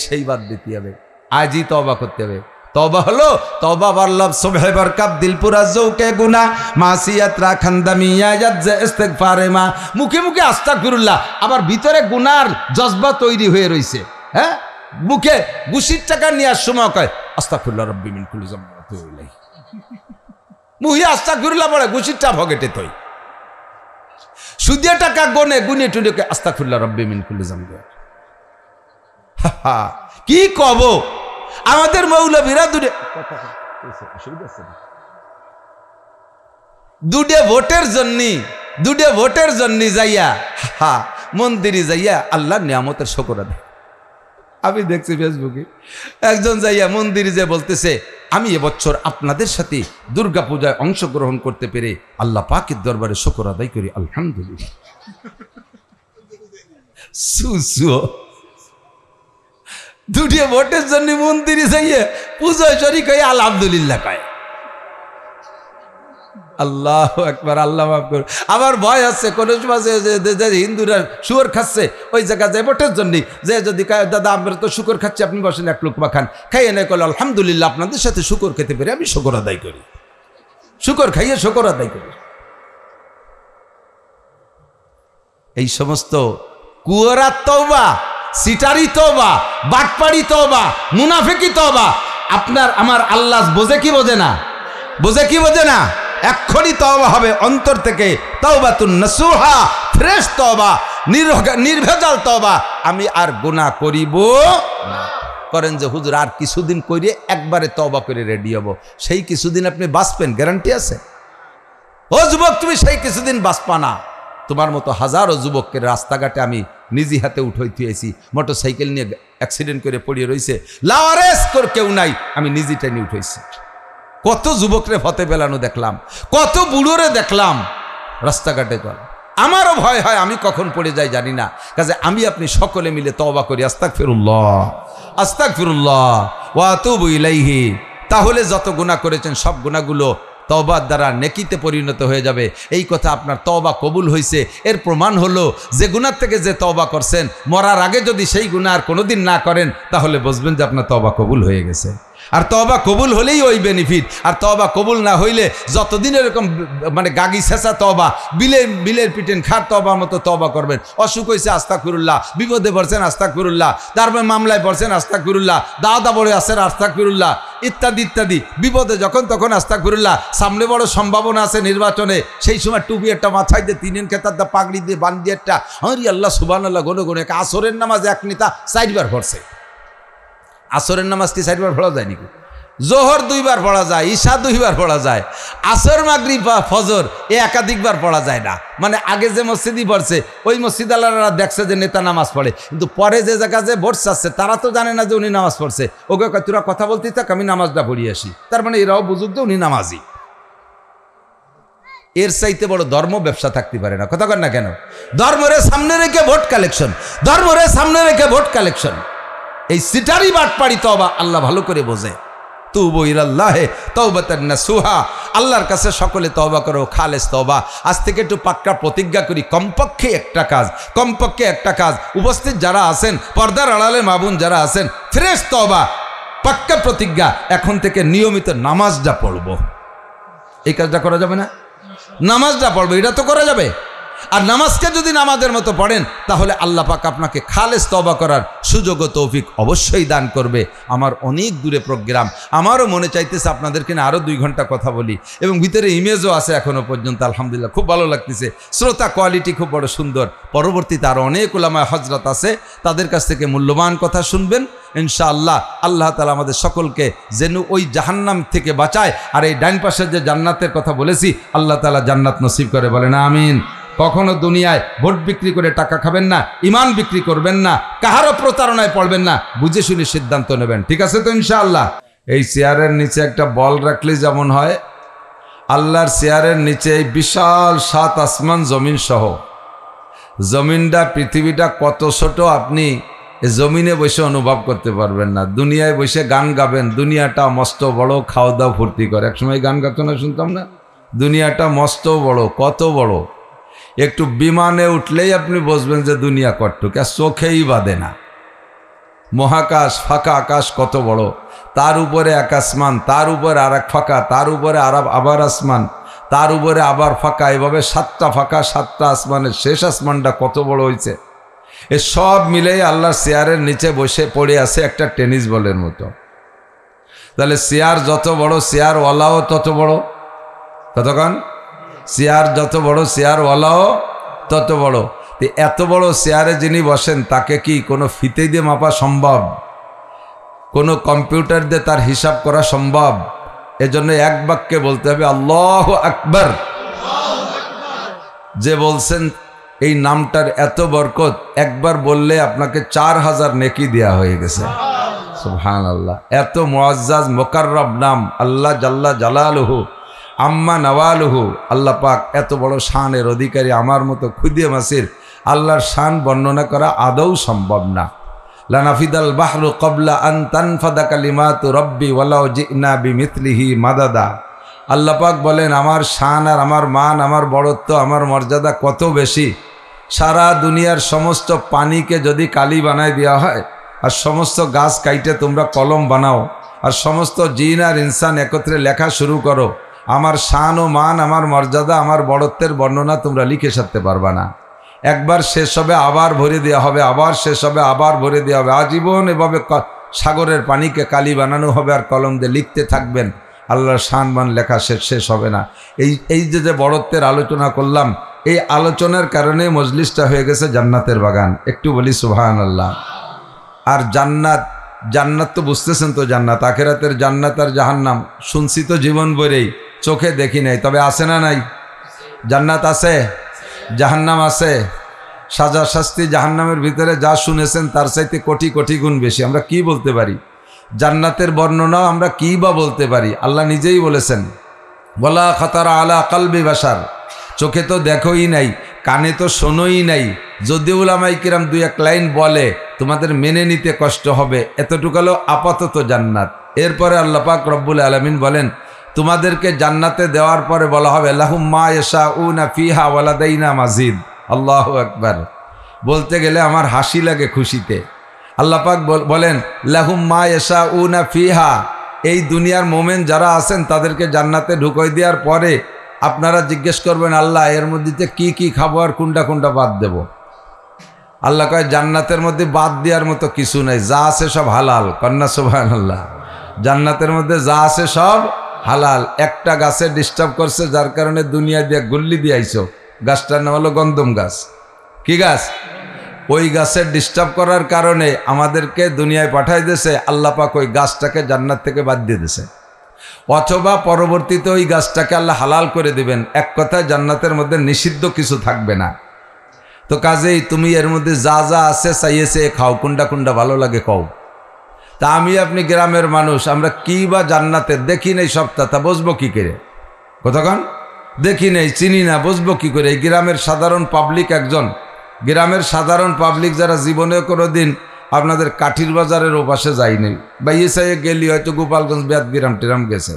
সেই বাদ দিতে হবে, আজই তওবা করতে হবে। তওবা হলো তওবা বল্লভ সুবহে বরকাত দিলপুরা জৌকে গুনাহ মাসিয়াত রাখান্দামিয়া ইয়াজ্জা ইস্তিগফারে মা, মুখে মুখে আস্তাগফিরুল্লাহ, আবার ভিতরে গুনার জজবা তৈরি হয়ে রইছে। হ্যাঁ, মুখে গুছির টাকা নেওয়ার সময় কয় আস্তাগফিরুল্লাহ রাব্বি মিন কুল্লি যামবি ওয়া আতুবু ইলাইহি, মুহি আস্তাগফিরুল্লাহ পড়ে গুছিরটা ভগেটে তৈ, সুদিয়া টাকা গুনে টুনে আস্তাগফিরুল্লাহ রাব্বি মিন কুল্লি যামবি। কি কব আমাদের মৌলবীরা দুটে ভোটের জন্য যাইয়া মন্দিরে যাইয়া আল্লাহর নিয়ামতের শুকর আদায়। আমি দেখছি ফেসবুকে একজন যাইয়া মন্দিরে যে বলতেছে আমি এবছর আপনাদের সাথে দুর্গা পূজায় অংশগ্রহণ করতে পেরে আল্লাহ পাকের দরবারে শুকর আদায় করি আলহামদুলিল্লাহ। দুটি ভোটের জন্য মন্দিরে যাইয়ে পূজায় শরীক হয়ে আলহামদুলিল্লাহ কয়। আল্লাহ একবার, আল্লাহ মাফ করুন। আমার ভয় আছে কোন সময় হিন্দুরা শুয়োর খাচ্ছে ওই জায়গা যায় ভোটের জন্য, যে যদি দাদা আমরা তো শুকর খাচ্ছি, আপনি বসেন এক লোকমা খান, খাইয়ে নেই করলে আলহামদুলিল্লাহ আপনাদের সাথে শুকর খেতে পেরে আমি শুকর আদায় করি, শুকর খাইয়ে শুকর আদায় করি। এই সমস্ত কুয়ারা তওবা, সিটারি তওবা, বাটপাড়ি তওবা, মুনাফিকি তওবা আপনার আমার আল্লাহ বোঝে কি বোঝে না? বোঝে কি বোঝে না? এক্ষুনি তওবা হবে অন্তর থেকে, তাওবাতুন নাসুহা, ফ্রেশ তওবা, নির্ভেজাল তওবা। আমি আর গুনাহ করিব না। করেন যে হুজুর আর কিছুদিন কইরে একবারে তওবা করে রেডি হব, সেই কিছুদিন আপনি বাঁচবেন গ্যারান্টি আছে? ও যুবক তুমি সেই কিছুদিন বাঁচবা না। তোমার মতো হাজারো যুবককে রাস্তাঘাটে আমি নিজে হাতে উঠাইতেছি, মোটর সাইকেল নিয়ে অ্যাক্সিডেন্ট করে পড়িয়ে রয়েছে, লাওয়ারেস করে কেউ নাই, আমি নিজেটাই নিয়ে উঠাইছি। কত যুবকরে ফতে পেলানো দেখলাম, কত বুড়োরে দেখলাম রাস্তাঘাটে চলা। আমারও ভয় হয় আমি কখন পড়ে যাই জানি না। কাজে আমি আপনি সকলে মিলে তওবা করি, আস্তাগফিরুল্লাহ আস্তাগফিরুল্লাহ ওয়া আতুবু ইলাইহি। তাহলে যত গুনাহ করেছেন সব গুনাহগুলো তওবার দ্বারা নেকিতে পরিণত হয়ে যাবে। এই কথা আপনার তওবা কবুল হয়েছে এর প্রমাণ হলো যে গুনাহ থেকে যে তওবা করছেন, মরার আগে যদি সেই গুনাহ আর কোনোদিন না করেন তাহলে বুঝবেন যে আপনার তওবা কবুল হয়ে গেছে। আর তওবা কবুল হলেই ওই বেনিফিট। আর তওবা কবুল না হইলে যতদিন এরকম মানে গাগি ছেঁচা তওবা, বিলের পিটেন খার তওবার মতো তওবা করবেন। অসুখ হয়েছে আস্তাগফিরুল্লাহ, বিপদে পড়ছেন আস্তাগফিরুল্লাহ, তারপরে মামলায় পড়ছেন আস্তাগফিরুল্লাহ, দাওয়া বড়ে আছেন আস্তাগফিরুল্লাহ, ইত্যাদি ইত্যাদি। বিপদে যখন তখন আস্তাগফিরুল্লাহ। সামনে বড় সম্ভাবনা আছে নির্বাচনে, সেই সময় টুপি একটা মাথায় দিয়ে, তিনের খেতার দা পাগড়ি দিয়ে বান্ধি একটা হরি আল্লাহ সুবহানাল্লাহ গনে গনে। আসরের নামাজ এক নেতা 4 বার পড়ছে। আসরের নামাজ কি 4 বার পড়া যায় নাকি? জোহর 2 বার পড়া যায়, ঈশা 2 বার পড়া যায়, আসর মাগরিব বা ফজর একাধিকবার পড়া যায় না। মানে আগে যে মসজিদই পড়ছে ওই মসজিদ আল্লাহরা দেখছে যে নেতা নামাজ পড়ে, কিন্তু পরে যে জায়গা যে ভোট চাচ্ছে তারা তো জানে না যে উনি নামাজ পড়ছে। ওকে কয় তোরা কথা বলতে থাক, আমি নামাজটা পড়িয়ে আসি। তার মানে এরাও বুঝুক যে উনি নামাজি। এর চাইতে বড় ধর্ম ব্যবসা থাকতে পারে না। কথা কর না কেন? ধর্মরে সামনে রেখে ভোট কালেকশন, ধর্মরে সামনে রেখে ভোট কালেকশন, এই সিটারি বাটপাড়ি তওবা আল্লাহ ভালো করে বোঝে। তুবু ইলাল্লাহি তাওবাতান নাসুহা, আল্লাহর কাছে সকলে তওবা করো, খালেস তওবা। আজ থেকে একটু পাক্কা প্রতিজ্ঞা করি, কমপক্ষে একটা কাজ উপস্থিত যারা আছেন, পর্দার আড়ালে মা বোন যারা আছেন, ফ্রেশ তওবা, পাক্কা প্রতিজ্ঞা, এখন থেকে নিয়মিত নামাজটা পড়বো। এই কাজটা করা যাবে না? নামাজটা পড়বো, এটা তো করা যাবে। আর নামাজকে যদি নামাজের মতো পড়েন তাহলে আল্লাহ পাক আপনাকে খালেস তওবা করার সুযোগ ও তৌফিক অবশ্যই দান করবে। আমার অনেক দূরে প্রোগ্রাম, আমারও মনে চাইতেছে আপনাদেরকে না আরও 2 ঘন্টা কথা বলি, এবং ভিতরে ইমেজও আছে এখনো পর্যন্ত। আলহামদুলিল্লাহ খুব ভালো লাগতেছে, শ্রোতা কোয়ালিটি খুব বড় সুন্দর। পরবর্তীতে আরও অনেক উলামায়ে হযরত আছে, তাদের কাছ থেকে মূল্যবান কথা শুনবেন ইনশাআল্লাহ। আল্লাহ তাআলা আমাদের সকলকে যেন ওই জাহান্নাম থেকে বাঁচায়, আর এই ডাইন পাশের যে জান্নাতের কথা বলেছি আল্লাহ তাআলা জান্নাত নসিব করে, বলেন আমিন। কখনো দুনিয়ায় ভোট বিক্রি করে টাকা খাবেন না, ইমান বিক্রি করবেন না, কাহারও প্রতারণায় পড়বেন না, বুঝে শুনে সিদ্ধান্ত নেবেন। ঠিক আছে তো ইনশাআল্লাহ? এই চেয়ারের নিচে একটা বল রাখলে যেমন হয়, আল্লাহর চেয়ারের নিচে এই বিশাল 7 আসমান জমিন সহ, জমিনটা পৃথিবীটা কত ছোট আপনি জমিনে বসে অনুভব করতে পারবেন না। দুনিয়ায় বসে গান গাবেন, দুনিয়াটা মস্ত বড়, খাওয়া দাওয়া ফুর্তি করে। একসময় গান গাতো না, শুনতাম না? দুনিয়াটা মস্ত বড়, কত বড়। একটু বিমানে উঠলেই আপনি বুঝবেন যে দুনিয়া কটটুক, আর চোখেই বাঁধে না। মহাকাশ, ফাঁকা আকাশ কত বড়, তার উপরে এক আসমান, তার উপরে আর এক ফাঁকা, তার উপরে আবার আসমান, তার উপরে আবার ফাঁকা, এভাবে 7টা ফাঁকা, 7টা আসমানের শেষ আসমানটা কত বড় হয়েছে। এ সব মিলেই আল্লাহর চেয়ারের নিচে বসে পড়ে আছে একটা টেনিস বলের মতো। তাহলে চেয়ার যত বড়, চেয়ারওয়ালাও তত বড়। কতক্ষণ? চেয়ার যত বড়, চেয়ারওয়ালাও তত বড়। তো এত বড় চেয়ারে যিনি বসেন তাকে কি কোনো ফিতে দিয়ে মাপা সম্ভব? কোনো কম্পিউটার দিয়ে তার হিসাব করা সম্ভব? এজন্য এক বাক্যে বলতে হবে আল্লাহু আকবার। যে বলছেন এই নামটার এত বরকত, একবার বললে আপনাকে 4000 নেকি দেয়া হয়ে গেছে। সুবহানাল্লাহ, এত মুআজ্জাজ মুকাররব নাম আল্লাহ জাল্লা জালালুহু আম্মা নওয়ালুহু। আল্লাহ পাক এত বড় শানের অধিকারী, আমার মতো খুদে মাসির আল্লাহর শান বর্ণনা করা আদৌ সম্ভব না। লানাফিদাল বাহরু ক্বাবলা আন তানফাদা কালিমাতু রব্বি ওয়ালাউ জিনা বিমিথলিহি মাদাদা। আল্লাহ পাক বলেন আমার শান আর আমার মান, আমার বড়ত্ব, আমার মর্যাদা কত বেশি। সারা দুনিয়ার সমস্ত পানিকে যদি কালি বানায় দেওয়া হয়, আর সমস্ত গাছ কাইটে তোমরা কলম বানাও, আর সমস্ত জিন আর ইনসান একত্রে লেখা শুরু করো, আমার শান ও মান, আমার মর্যাদা, আমার বড়ত্বের বর্ণনা তোমরা লিখে সারতে পারবা না। একবার শেষ হবে আবার ভরে দেওয়া হবে, আবার শেষ হবে আবার ভরে দেওয়া হবে। আজীবন এভাবে সাগরের পানিকে কালি বানানো হবে, আর কলম দিয়ে লিখতে থাকবেন। আল্লাহর শান মান লেখা শেষ হবে না। এই যে বড়ত্বের আলোচনা করলাম, এই আলোচনার কারণে মজলিসটা হয়ে গেছে জান্নাতের বাগান। একটু বলি সুবহানাল্লাহ। আর জান্নাত তো বুঝতেছেন তো, জান্নাত আখিরাতের জান্নাত আর জাহান্নাম শুনছি তো জীবন ভরেই, চোখে দেখি নাই, তবে আছে না নাই? জান্নাত আছে, জাহান্নাম আছে। সাজা শাস্তি জাহান্নামের ভিতরে যা শুনেছেন তার চাইতে কোটি কোটি গুণ বেশি। আমরা কি বলতে পারি? জান্নাতের বর্ণনাও আমরা কী বা বলতে পারি? আল্লাহ নিজেই বলেছেন, ওয়ালা খাতারা আলা কালবি বাশার, চোখে তো দেখোই নাই, কানে তো শোনোই নাই। যদি উলামায়ে কিরাম দুই এক লাইন বলে তোমাদের মেনে নিতে কষ্ট হবে, এতটুকু হলো আপাতত জান্নাত। এরপরে আল্লাহ পাক রব্বুল আলামিন বলেন, তোমাদেরকে জান্নাতে দেওয়ার পরে বলা হবে লাহুম মা ইয়াশাউনা ফিহা ওয়া লাদাইনা মাজিদ। আল্লাহু আকবার। বলতে গেলে আমার হাসি লাগে খুশিতে। আল্লাহ পাক বলেন লাহুম মা ইয়াশাউনা ফিহা, এই দুনিয়ার মোমেন যারা আছেন তাদেরকে জান্নাতে ঢুকাই দেওয়ার পরে আপনারা জিজ্ঞেস করবেন, আল্লাহ এর মধ্যে কি কি খাবো আর কোনটা কোনটা বাদ দেব? আল্লাহ কয় জান্নাতের মধ্যে বাদ দেওয়ার মতো কিছু নাই, যা আছে সব হালাল। কন্যা সুবহানাল্লাহ। জান্নাতের মধ্যে যা আছে সব হালাল। একটা গাছে ডিস্টার্ব করছে, যার কারণে দুনিয়া দিয়ে গুল্লি দিয়ে আইছো। গাছটার নাম হলো গন্ধম গাছ। কি গাছ? ওই গাছের ডিস্টার্ব করার কারণে আমাদেরকে দুনিয়ায় পাঠাই দিয়েছে। আল্লাহ পাক ওই গাছটাকে জান্নাত থেকে বাদ দিয়ে দিয়েছে, অথবা পরবর্তীতে ওই গাছটাকে আল্লাহ হালাল করে দিবেন। এক কথায় জান্নাতের মধ্যে নিষিদ্ধ কিছু থাকবে না। তো কাজেই তুমি এর মধ্যে যা যা আছে চাইয়েছে খাও, কোনটা কোনটা ভালো লাগে কও। তা আমি আপনি গ্রামের মানুষ, আমরা কি বা জান্নাতের দেখি নেই সপ্তাহ, তা বুঝবো কি করে? কতক্ষণ দেখি নেই, চিনি না, বুঝবো কি করে? এই গ্রামের সাধারণ পাবলিক, একজন গ্রামের সাধারণ পাবলিক যারা জীবনে কোনো দিন আপনাদের কাঠির বাজারের ওপাশে যায়নি, বা ইসাইয়ে গেলি হয়তো গোপালগঞ্জ বেদগ্রাম টেরাম গেছে,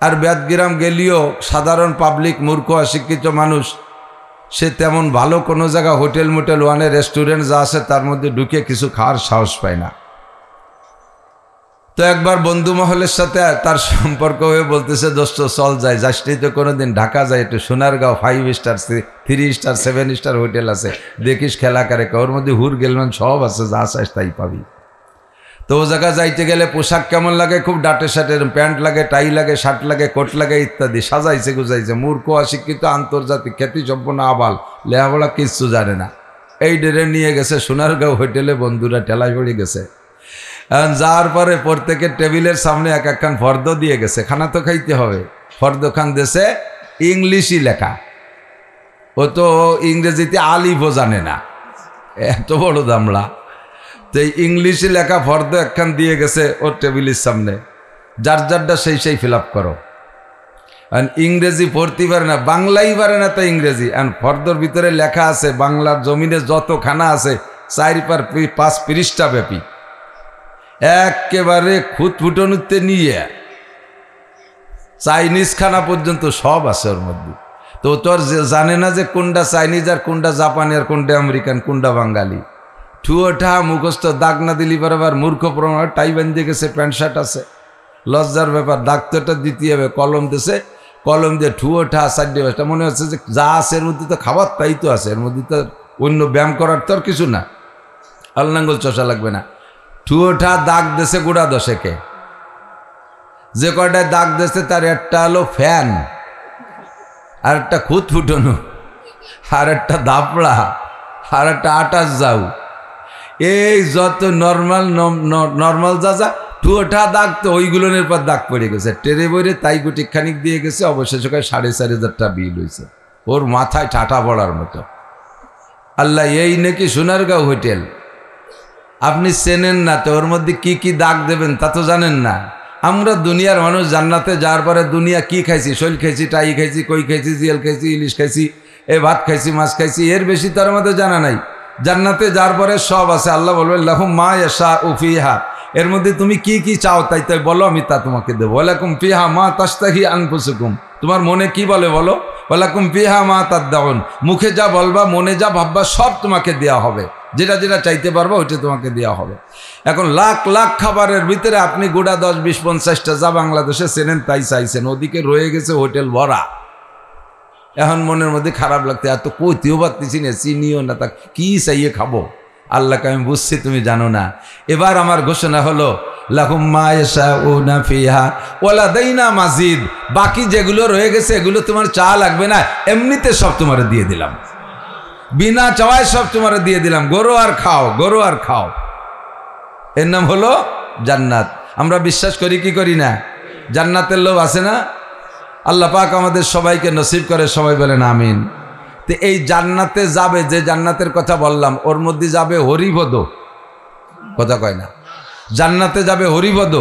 আর বেদগ্রাম গেলিও সাধারণ পাবলিক, মূর্খ অশিক্ষিত মানুষ, সে তেমন ভালো কোনো জায়গা হোটেল মোটেল ওয়ানে রেস্টুরেন্ট যা আছে তার মধ্যে ঢুকে কিছু খাওয়ার সাহস পায় না। তো একবার বন্ধু মহলের সাথে তার সম্পর্ক হয়ে বলতেছে, দোস্ত চল যাই, যাসনি তো কোনো দিন, ঢাকা যায় একটু, Sonargaon 5 star 3 star 7 star hotel আছে, দেখিস খেলা করে, ওর মধ্যে হুর গেলমান সব আছে, যা চাস তাই পাবি। তো ও জায়গা যাইতে গেলে পোশাক কেমন লাগে? খুব ডাটে শার্টের, প্যান্ট লাগে, টাই লাগে, শার্ট লাগে, কোট লাগে ইত্যাদি, সাজাইছে গুজাইছে। মূর্খ অশিক্ষিত আন্তর্জাতিক খ্যাতি সম্পন্ন আবাল, লেখাপড়া কিচ্ছু জানে না। এই ডেরে নিয়ে গেছে সোনারগাঁও হোটেলে, বন্ধুরা ঠেলায় পড়ে গেছে। যাওয়ার পরে প্রত্যেকের টেবিলের সামনে এক একখান ফর্দ দিয়ে গেছে, খানা তো খাইতে হবে। ফর্দ খান দেশে ইংলিশই লেখা, ও তো ইংরেজিতে আলিফও জানে না, এত বড় দামলা। তো এই ইংলিশে লেখা ফর্দ একখান দিয়ে গেছে ওর টেবিলের সামনে, যার যারটা সেই ফিল আপ করো। আর ইংরেজি পড়তে পারে না, বাংলাই পারে না, তো ইংরেজি। আর ফর্দর ভিতরে লেখা আছে বাংলার জমিনে যত খানা আছে 4-5 পৃষ্ঠা ব্যাপী, একেবারে খুঁতফুটনুতে নিয়ে চাইনিজ খানা পর্যন্ত সব আছে ওর মধ্যে। তো তোর জানে না যে কোনটা চাইনিজ আর কোনটা জাপানি আর কোনটা আমেরিকান, কোনটা বাঙালি। ঠুয়োঠা মুখস্থ, দাগ না দিলি বরাবর মূর্খ প্রমাণ। টাই বাঁধে গেছে, প্যান্ট শার্ট আছে, লজ্জার ব্যাপার। দাগ তো এটা দিতে হবে, কলম দিছে, কলম দিয়ে ঠুয়োঠা 4-5টা। মনে হচ্ছে যে যা আছে এর মধ্যে তো খাবার তাই তো আছে, এর মধ্যে তো অন্য ব্যায়াম করার তো আর কিছু না, আলনাঙ্গল চষা লাগবে না। ঠুয়োঠা দাগ দেশে গোড়া 10-কে, যে কয়টায় দাগ দেশে তার একটা হলো ফ্যান, আর একটা খুঁত ফুটনো, আর একটা দাপড়া, আর একটা আটাশ যাও। এই যত নর্মাল যা ঠুয়োঠা দাগ, তো ওইগুলোর পর দাগ পড়ে গেছে টেরে বইরে, তাই গুটি খানিক দিয়ে গেছে। অবশেষে 4,500 টাকা বিল হয়েছে, ওর মাথায় ঠাটা পড়ার মতো। আল্লাহ, এই নাকি সোনারগাঁও হোটেল, আপনি চেনেন না তো, ওর মধ্যে কি কি দাগ দেবেন তা তো জানেন না। আমরা দুনিয়ার মানুষ, জান্নাতে যাওয়ার পরে দুনিয়া কি খাইছি? শৈল খাইছি, টাই খাইছি, কই খাইছি, জিয়াল খাইছি, ইলিশ খাইছি, ভাত খাইছি, মাছ খাইছি, এর বেশি তার মধ্যে জানা নাই। জান্নাতে যাওয়ার পরে সব আছে। আল্লাহ বলবে লাহুম মা ইয়াশাউ ফিহা, এর মধ্যে তুমি কি কি চাও তাই তাই বলো, আমি তা তোমাকে দেবো। ওয়ালাকুম ফিহা মা তাশতাহি আনফুসুকুম, তোমার মনে কি বলে বলো। ওয়ালাকুম ফিহা মা তাদদাউন, মুখে যা বলবা, মনে যা ভাববা, সব তোমাকে দেওয়া হবে। যেটা যেটা চাইতে পারবো ওইটা তোমাকে দেওয়া হবে। এখন লাখ লাখ খাবারের ভিতরে আপনি গোটা 10, 20, 50টা যা বাংলাদেশে চেনেন তাই চাইছেন, ওদিকে রয়ে গেছে হোটেল ভরা। এখন মনের মধ্যে খারাপ লাগতে, এত কইতেও পারতেছি না, চিনিও না, তা কি চাইয়ে খাবো? আল্লাহকে আমি বুঝছি তুমি জানো না। এবার আমার ঘোষণা হলো লাহুম মা ইয়াশাউনা ফিহা ওয়া লাদাইনা মাজিদ, বাকি যেগুলো রয়ে গেছে এগুলো তোমার চা লাগবে না, এমনিতে সব তোমার দিয়ে দিলাম, বিনা চাওয়ায় সব তোমার দিয়ে দিলাম। গরু আর খাও, গরু আর খাও। এর নাম হলো জান্নাত। আমরা বিশ্বাস করি কি করি না? জান্নাতের লোভ আছে না? আল্লাহ পাক আমাদের সবাইকে নসিব করে, সবাই বলেন আমিন। তো এই জান্নাতে যাবে, যে জান্নাতের কথা বললাম, ওর মধ্যে যাবে হরিপদ, কথা কয় না, জান্নাতে যাবে হরিপদ,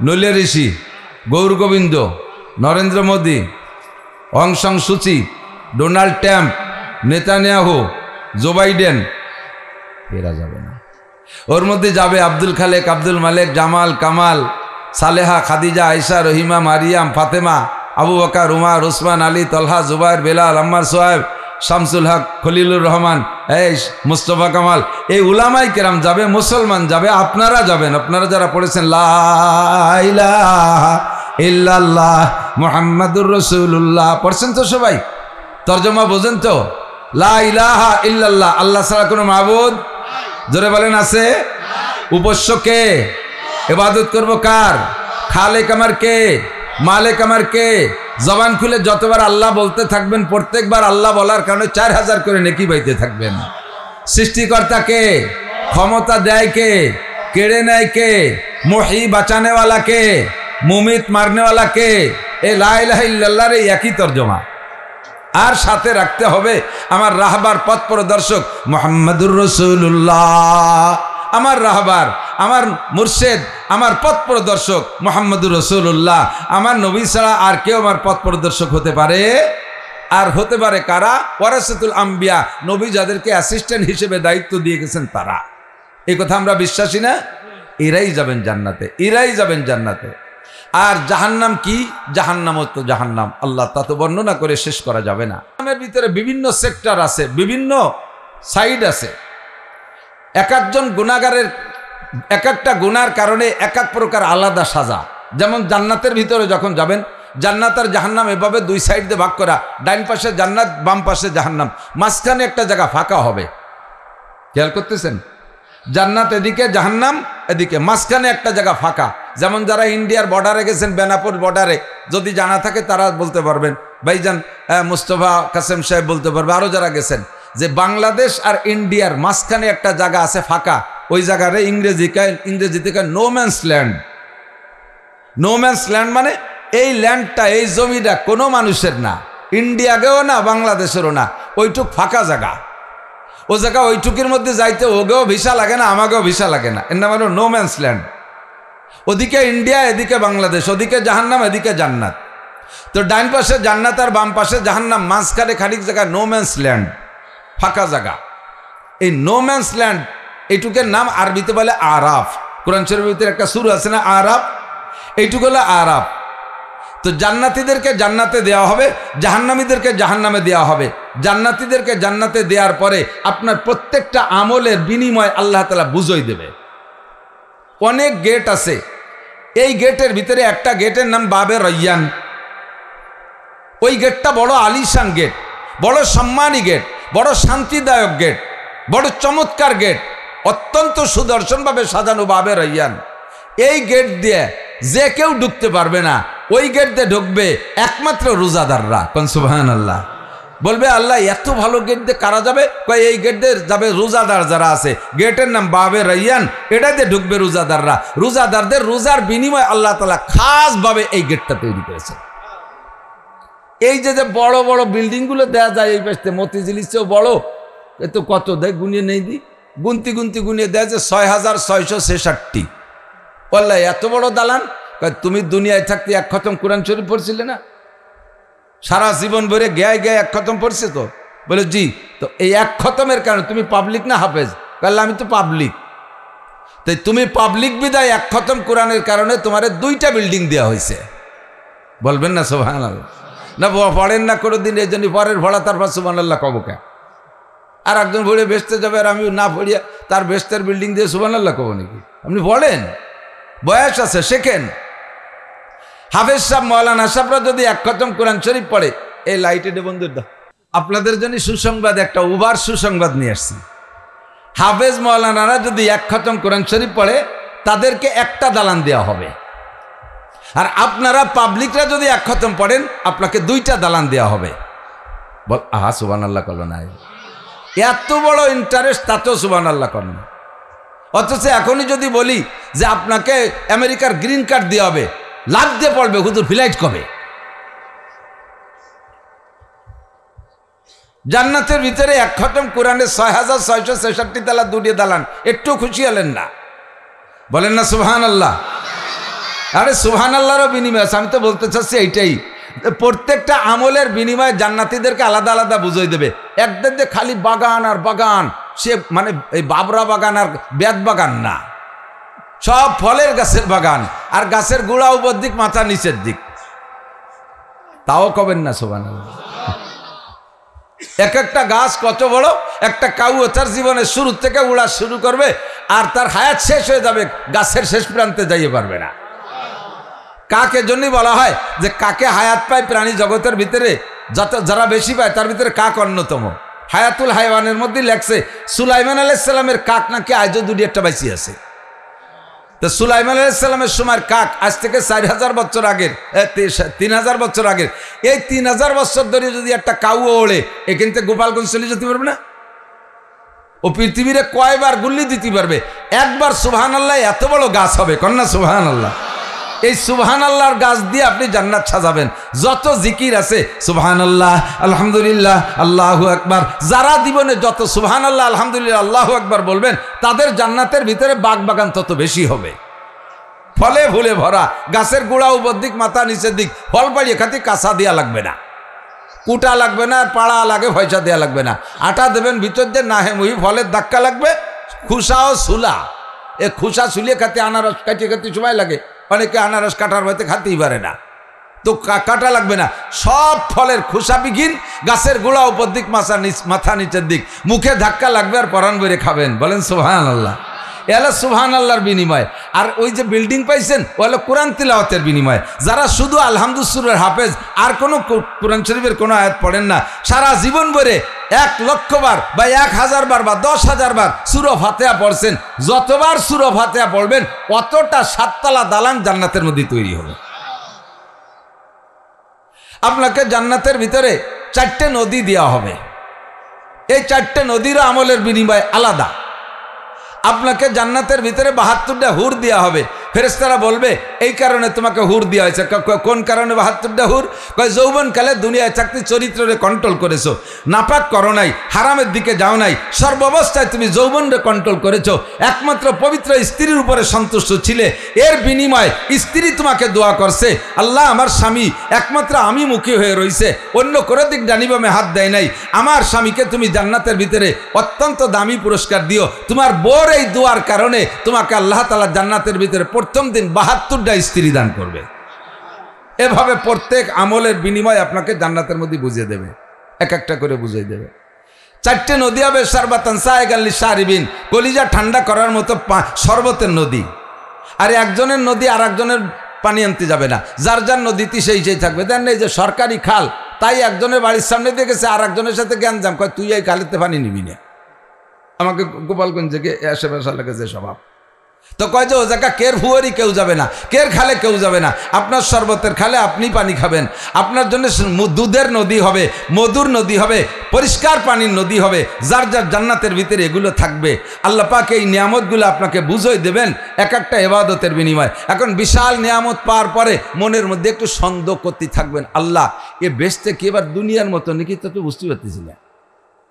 নৈলে ঋষি, গৌর গোবিন্দ, নরেন্দ্র মোদী, অং সান সুচি, Donald Trump, Netanyahu, Joe Biden, এরা যাবে না। ওর মধ্যে যাবে আব্দুল খালেক, আব্দুল মালেক, জামাল, কামাল, সালেহা, খাদিজা, আয়েশা, রহিমা, মারিয়াম, ফাতেমা, আবু বকর, উমর, উসমান, আলী, তলহা, জুবাইর, বেলাল, আম্মার, সোহেব, শামসুল হক, খলিলুর রহমান, মুস্তফা কামাল, এই উলামায়ে কেরাম যাবে, মুসলমান যাবে, আপনারা যাবেন। আপনারা যারা পড়েছেন লা ইলাহা ইল্লাল্লাহ মুহাম্মাদুর রাসূলুল্লাহ পড়ছেন তো সবাই? তরজমা বোঝেন তো? লা ইলাহা ইল্লাল্লাহ, আল্লাহ ছাড়া কোনো মাবুদ, জোরে বলেন, আছে? উপাস্য কে? ইবাদত করব কার? খালেক আমার কে? মালিক আমার কে? জবান খুলে যতবার আল্লাহ বলতে থাকবেন, প্রত্যেকবার আল্লাহ বলার কারণে 4000 করে নেকি পাইতে থাকবেন। সৃষ্টিকর্তা কে? ক্ষমতা দেয় কে? কেড়ে নেয় কে? মুহি বাঁচানেওয়ালা কে? মুমিত মারনেওয়ালা কে? এই লা ইলাহা ইল্লাল্লাহর এই একই তরজমা। আর সাথে রাখতে হবে আমার রাহবার পথ প্রদর্শক মুহাম্মাদুর রাসূলুল্লাহ। আমার রাহবার, আমার মুর্শেদ, আমার পথ প্রদর্শক মুহাম্মাদুর রাসূলুল্লাহ। আমার নবী ছাড়া আর কেউ আমার পথ প্রদর্শক হতে পারে? আর হতে পারে কারা? ওয়ারাসাতুল আম্বিয়া, নবী যাদেরকে অ্যাসিস্ট্যান্ট হিসেবে দায়িত্ব দিয়ে গেছেন তারা। এই কথা আমরা বিশ্বাসী না? এরাই যাবেন জান্নাতে, এরাই যাবেন জান্নাতে। আর জাহান্নাম কি? জাহান্নাম তো জাহান্নাম, আল্লাহ তা তো বর্ণনা করে শেষ করা যাবে না। জাহান্নামের ভিতরে বিভিন্ন সেক্টর আছে, বিভিন্ন সাইড আছে। এক একজন গুনাহগারের এক একটা গুনার কারণে এক এক প্রকার আলাদা সাজা। যেমন জান্নাতের ভিতরে যখন যাবেন, জান্নাত আর জাহান্নাম এভাবে দুই সাইড দিয়ে ভাগ করা, ডাইন পাশে জান্নাত, বাম পাশে জাহান্নাম, মাঝখানে একটা জায়গা ফাঁকা হবে। খেয়াল করতেছেন? জান্নাত এদিকে, জাহান্নাম এদিকে, মাঝখানে একটা জায়গা ফাঁকা। যেমন যারা ইন্ডিয়ার বর্ডারে গেছেন, বেনাপুর বর্ডারে, যদি জানা থাকে তারা বলতে পারবেন, ভাইজান মুস্তফা কাসেম সাহেব বলতে পারবে, আরও যারা গেছেন, যে বাংলাদেশ আর ইন্ডিয়ার মাঝখানে একটা জায়গা আছে ফাঁকা। ওই জায়গারে ইংরেজিতে no man's land. No man's land মানে এই ল্যান্ডটা, এই জমিটা কোনো মানুষের না, ইন্ডিয়াকেও না, বাংলাদেশেরও না, ওইটুক ফাঁকা জায়গা। ও জায়গা ওইটুকের মধ্যে যাইতে ওগেও ভিসা লাগে না, আমাকেও ভিসা লাগে না, এর নাম হলো নো ম্যানস ল্যান্ড। ওদিকে ইন্ডিয়া, এদিকে বাংলাদেশ, ওদিকে জাহান্নাম, এদিকে জান্নাত। তো ডাইন পাশে জান্নাত আর বাম পাশে জাহান্নাম, মাঝখানে খানিক জায়গা নো ম্যানস ল্যান্ড, ফাঁকা জায়গা। এই নো ম্যানস ল্যান্ড এইটুকের নাম আরবিতে বলে আরাফ। কোরআন শরীফের ভিতরে একটা সূরা আছে না, আরাফ, এইটুকু হলো আরাফ। তো জান্নাতীদেরকে জান্নাতে দেওয়া হবে, জাহান্নামীদেরকে জাহান্নামে দেওয়া হবে। জান্নাতীদেরকে জান্নাতে দেওয়ার পরে আপনার প্রত্যেকটা আমলের বিনিময় আল্লাহ তাআলা বুঝই দেবে। অনেক গেট আছে, এই গেটের ভিতরে একটা গেটের নাম বাবে রায়্যান। ওই গেটটা বড় আলিশান গেট, বড় সম্মানী গেট, বড় শান্তিদায়ক গেট, বড় চমৎকার গেট, অত্যন্ত সুদর্শনভাবে সাজানো বাবে রায়্যান। এই গেট দিয়ে যে কেউ ঢুকতে পারবে না, ওই গেট দিয়ে ঢুকবে একমাত্র রোজাদাররা। কোন সুবহানাল্লাহ। বলবে আল্লাহ এত ভালো গেট দিয়ে কারা যাবে? কয় এই গেট দিয়ে যাবে রোজাদার যারা আছে। গেটের নাম বাবে রায়্যান, এটা দিয়ে ঢুকবে রোজাদাররা। রোজাদারদের রোজার বিনিময়ে আল্লাহ তাআলা খাসভাবে এই গেটটা তৈরি করেছে। এই যে যে বড় বড় বিল্ডিংগুলো দেওয়া যায় এই পাশে, মতিঝিলের চেয়েও বড়, এ তো কত দেয় গুনিয়ে নেই দি, গুনিয়ে দেয় যে 6666। বললে এত বড় দালান? তুমি দুনিয়ায় থাকতে এক খতম কোরআন শরীফ পড়ছিলে না? সারা জীবন ভরে গায়ে গায়ে এক খতম পড়ছে তো? বলে জি। তো এই এক খতমের কারণে তুমি পাবলিক না হাফেজ? বললে আমি তো পাবলিক। তাই তুমি পাবলিক বিদায় এক খতম কোরআনের কারণে তোমার 2টা বিল্ডিং দেওয়া হয়েছে। বলবেন না সুবহানাল্লাহ? না পড়েন না কোনোদিন, এই জন্য পরের ভরা তারপর সুবহানাল্লাহ কব কে? আর একজন ভরে বেচতে যাবে আর আমি না পড়িয়া তার বেচতের বিল্ডিং দিয়ে সুবহানাল্লাহ কব নাকি? আপনি বলেন, বয়স আছে, শেখেন। হাফেজ সাহেব, মৌলানা সাহেবরা যদি এক খতম কোরআন শরীফ পড়ে, এই লাইটে বন্ধুর দাও, আপনাদের জন্য সুসংবাদ, একটা উভার সুসংবাদ নিয়ে আসছি। হাফেজ মৌলানারা যদি এক খতম কোরআন শরীফ পড়ে, তাদেরকে একটা দালান দেওয়া হবে। আর আপনারা পাবলিকরা যদি এক খতম পড়েন, আপনাকে 2টা দালান দেওয়া হবে। বল আহা সুবহানাল্লাহ করলো না? এত বড় ইন্টারেস্ট, তাতেও সুবহানাল্লাহ করো না। অথচ এখনই যদি বলি যে আপনাকে আমেরিকার গ্রিন কার্ড দেওয়া হবে, লাভ দিয়ে পড়বে হুজুর ফ্লাইট কবে? জান্নাতের ভিতরে এক খতম কোরআনে 6666 তালা 2 দালান, একটু খুশি হলেন না? বলেন না সুবহানাল্লাহ। আরে সুবহানাল্লাহরও বিনিময় আছে। আমি তো বলতে চাচ্ছি এইটাই, প্রত্যেকটা আমলের বিনিময়ে জান্নাতীদেরকে আলাদা আলাদা বুঝাই দেবে। একদের যে খালি বাগান আর বাগান, সে মানে এই বাবরা বাগান আর বেত বাগান না, সব ফলের গাছের বাগান, আর গাছের গোড়া উপর দিক মাথা নিচের দিক, তাও কবেন না সুবহানাল্লাহ। এক একটা গাছ কত বড়, একটা কাউ তার জীবনের শুরু থেকে উড়া শুরু করবে আর তার হায়াত শেষ হয়ে যাবে, গাছের শেষ প্রান্তে যাইতে পারবে না। কাকে জন্যই বলা হয় যে কাকে হায়াত পায় প্রাণী জগতের ভিতরে, যারা বেশি পায় তার ভিতরে কাক অন্যতম। হায়াতুল হায়ওয়ানের মধ্যে লেখছে সুলাইমান আলাইহিস সালামের কাক নাকি আজও দুটি একটা বাইসি আছে। তো সুলাইমান আলাইহিস সালামের সময় কাক আজ থেকে 4000 বছর আগের, 3000 বছর আগের, এই 3000 বছর ধরে যদি একটা কাউ ওড়ে এখান থেকে গোপালগঞ্জ চলে যেতে পারবে না? ও পৃথিবীরে কয়বার গুল্লি দিতে পারবে? একবার সুবহানাল্লাহ এত বড় গাছ হবে, কন্যা সুবহানাল্লাহ। এই সুবহানাল্লাহর গাছ দিয়ে আপনি জান্নাত সাজাবেন। যত জিকির আছে সুবহানাল্লাহ, আলহামদুলিল্লাহ, আল্লাহু আকবার, যারা জীবনে যত সুবহানাল্লাহ, আলহামদুলিল্লাহ, আল্লাহু আকবার বলবেন তাদের জান্নাতের ভিতরে বাগ বাগান তত বেশি হবে, ফলে ফুলে ভরা, গাছের গোড়া উপর দিক মাথা নিচের দিক, ফল পাড়িয়ে খাতে কাঁচা দেওয়া লাগবে না, কুটা লাগবে না, আর পাড়া লাগে পয়সা দেওয়া লাগবে না। আটা দেবেন ভিতর দিয়ে, না হে মুহি ফলের ধাক্কা লাগবে। খুসা ও সুলা, এ খুসা সুলিয়ে খাতে আনারস কাটিয়ে খাতে সময় লাগে, অনেকে আনারস কাটার ভয়তে খাতেই পারে না, তো কাটা লাগবে না। সব ফলের খোসা বিঘিন, গাছের গোড়া উপর দিক মাথা নিচের দিক, মুখে ধাক্কা লাগবে আর পরাণ বেড়ে খাবেন। বলেন সুবহানাল্লাহ। এ হলো সুবহানাল্লাহর বিনিময়। আর ওই যে বিল্ডিং পাইছেন ও হলো কোরআন তিলাওয়াতের বিনিময়। যারা শুধু আলহামদুসুরের হাফেজ আর কোনো কোরআন শরীফের কোনো আয়াত পড়েন না, সারা জীবন ভরে 1,00,000 বার বা 1000 বার বা 10,000 বার সূরা ফাতিহা পড়ছেন, যতবার সূরা ফাতিহা পড়বেন অতটা 7তলা দালান জান্নাতের মধ্যে তৈরি হবে। আপনাকে জান্নাতের ভিতরে 4টে নদী দেওয়া হবে। এই 4টে নদীর আমলের বিনিময় আলাদা। আপনাকে জান্নাতের ভিতরে 72টা হুর দেওয়া হবে। ফেরেশতারা বলবে এই কারণে তোমাকে হুর দেওয়া হয়েছে। কোন কারণে 72টা হুর? কয় যৌবনকালে দুনিয়ায় চাকরি চরিত্রে কন্ট্রোল করেছো, নাপাক করো নাই, হারামের দিকে যাও নাই, সর্বাবস্থায় তুমি যৌবনরে কন্ট্রোল করেছো, একমাত্র পবিত্র স্ত্রীর উপরে সন্তুষ্ট ছিলে। এর বিনিময় স্ত্রী তোমাকে দোয়া করছে, আল্লাহ আমার স্বামী একমাত্র আমি মুখী হয়ে রয়েছে, অন্য কোনো দিক ডানিবামে হাত দেয় নাই, আমার স্বামীকে তুমি জান্নাতের ভিতরে অত্যন্ত দামি পুরস্কার দিও। তোমার বোর এই দোয়ার কারণে তোমাকে আল্লাহ তাআলা জান্নাতের ভিতরে প্রথম দিন 72টা স্ত্রী দান করবে। এভাবে প্রত্যেক আমলের বিনিময় আপনাকে জান্নাতের মধ্যে বুঝিয়ে দেবে, এক একটা করে বুঝিয়ে দেবে। 4টে নদী হবে শারবাতান সায়গান লিশারিবিন, কলিজা ঠান্ডা করার মতো শরবতের নদী। আর একজনের নদী আর একজনের পানি আনতে যাবে না, যার যার নদীতে সেই থাকবে। দেন এই যে সরকারি খাল, তাই একজনের বাড়ির সামনে দিয়ে গেছে, আর একজনের সাথে গ্যাঞ্জাম, কয় তুই এই খালেতে পানি নিবি না। আমাকে গোপালগঞ্জ থেকে আশেপাশে লেগেছে স্বভাব, তো কয় যে ও জায়গা কের ফুয়ারি কেউ যাবে না, কের খালে কেউ যাবে না, আপনার শরবতের খালে আপনি পানি খাবেন। আপনার জন্য দুধের নদী হবে, মধুর নদী হবে, পরিষ্কার পানির নদী হবে, যার যার জান্নাতের ভিতরে এগুলো থাকবে। আল্লাহ পাক এই নিয়ামতগুলো আপনাকে বুঝিয়ে দেবেন এক একটা ইবাদতের বিনিময়। এখন বিশাল নিয়ামত পাওয়ার পরে মনের মধ্যে একটু সন্দেহ করতে থাকবেন, আল্লাহ এ বেচতে কি এবার দুনিয়ার মতো নাকি? তো বুঝতে পারতেছি না।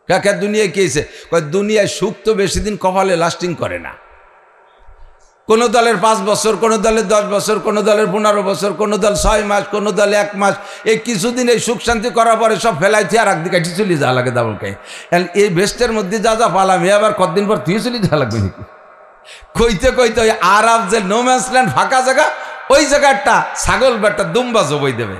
কাকা দুনিয়ায় কি হয়েছে? কয় দুনিয়ায় সুখ তো বেশি দিন কপালে লাস্টিং করে না। কোনো দলের 5 বছর, কোনো দলের 10 বছর, কোনো দলের 15 বছর, কোনো দল 6 মাস, কোনো দল 1 মাস। এই কিছুদিন এই সুখ শান্তি করার পরে সব ফেলাইতে আর একদিকে চলে যাওয়া লাগে দাবলকে। এই বেস্টের মধ্যে যা যা পালাম, এ আবার কতদিন পর তুই চলে যাওয়া লাগবে নাকি? কইতে কইতে ওই আরব যে নোম্যান্স ল্যান্ড ফাঁকা জায়গা, ওই জায়গাটা ছাগল বেটা দুম্বা জবাই দেবে।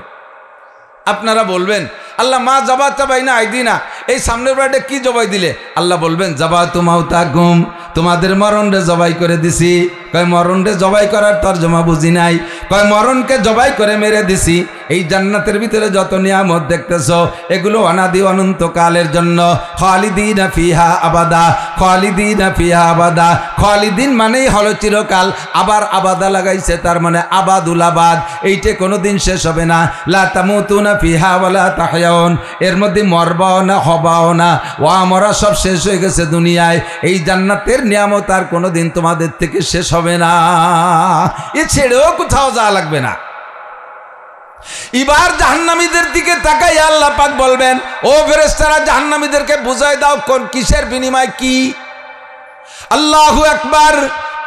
আপনারা বলবেন আল্লাহ মা জবা চাবাই না আইদিনা, এই সামনের বাড়িটা কি জবাই দিলে? আল্লাহ বলবেন জবা তোমাও তা গুম, তোমাদের মরণরে জবাই করে দিছি। কয় মরণরে জবাই করার তর্জমা বুঝি নাই, কয় মরণকে জবাই করে মেরে দিছি। এই জান্নাতের ভিতরে যত নিয়ামত দেখতেছ এগুলো অনাদি অনন্তকালের জন্য। খালিদিনা ফিহা আবাদা, খালিদিনা ফিহা আবাদা। খালিদিন মানেই হলো চিরকাল, আবার আবাদা লাগাইছে, তার মানে আবাদুল আবাদ, এইটা কোনোদিন শেষ হবে না। লা তামুতুনা ফিহা ওয়ালা তাহয়াউন, এর মধ্যে মরবাও না হবাও না, ও আমরা সব শেষ হয়ে গেছে দুনিয়ায়। এই জান্নাতের নিয়ামত আর কোনোদিন তোমাদের থেকে শেষ হবে না, এ ছেড়েও কোথাও যাওয়া লাগবে না। এবার জাহান্নামীদের দিকে তাকাই আল্লাহ পাক বলবেন, ও ফেরেশতারা জাহান্নামীদেরকে বুঝাই দাও কোন কিসের বিনিময় কি। আল্লাহু আকবার।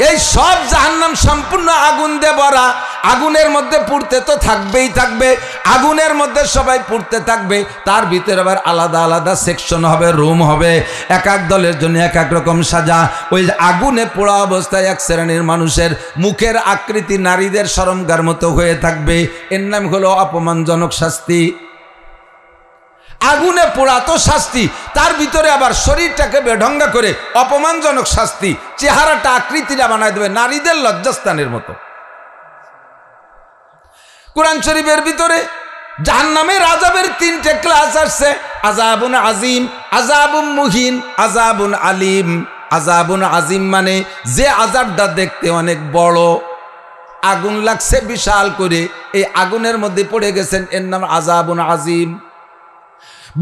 এই সব জাহান্নাম সম্পূর্ণ আগুন দিয়ে ভরা, আগুনের মধ্যে পুড়তে তো থাকবেই থাকবে, আগুনের মধ্যে সবাই পুড়তে থাকবে, তার ভিতরে আবার আলাদা আলাদা সেকশন হবে, রুম হবে, এক এক দলের জন্য এক এক রকম সাজা। ওই আগুনে পোড়া অবস্থায় এক শ্রেণীর মানুষের মুখের আকৃতি নারীদের শরমগার মতো হয়ে থাকবে, এর নাম হলো অপমানজনক শাস্তি। আগুনে পোড়া তো শাস্তি, তার ভিতরে আবার শরীরটাকে বেঢঙ্গা করে অপমানজনক শাস্তি, চেহারাটা আকৃতিটা বানায় দেবে নারীদের লজ্জাস্থানের মতো। কোরআন শরীফের ভিতরে জাহান্নামের আযাবের 3টে ক্লাস আসছে, আযাবুন আজিম, আযাবুন মুহিন, আযাবুন আলিম। আযাবুন আজিম মানে যে আযাবটা দেখতে অনেক বড়, আগুন লাগছে বিশাল করে, এই আগুনের মধ্যে পড়ে গেছেন, এর নাম আযাবুন আজিম।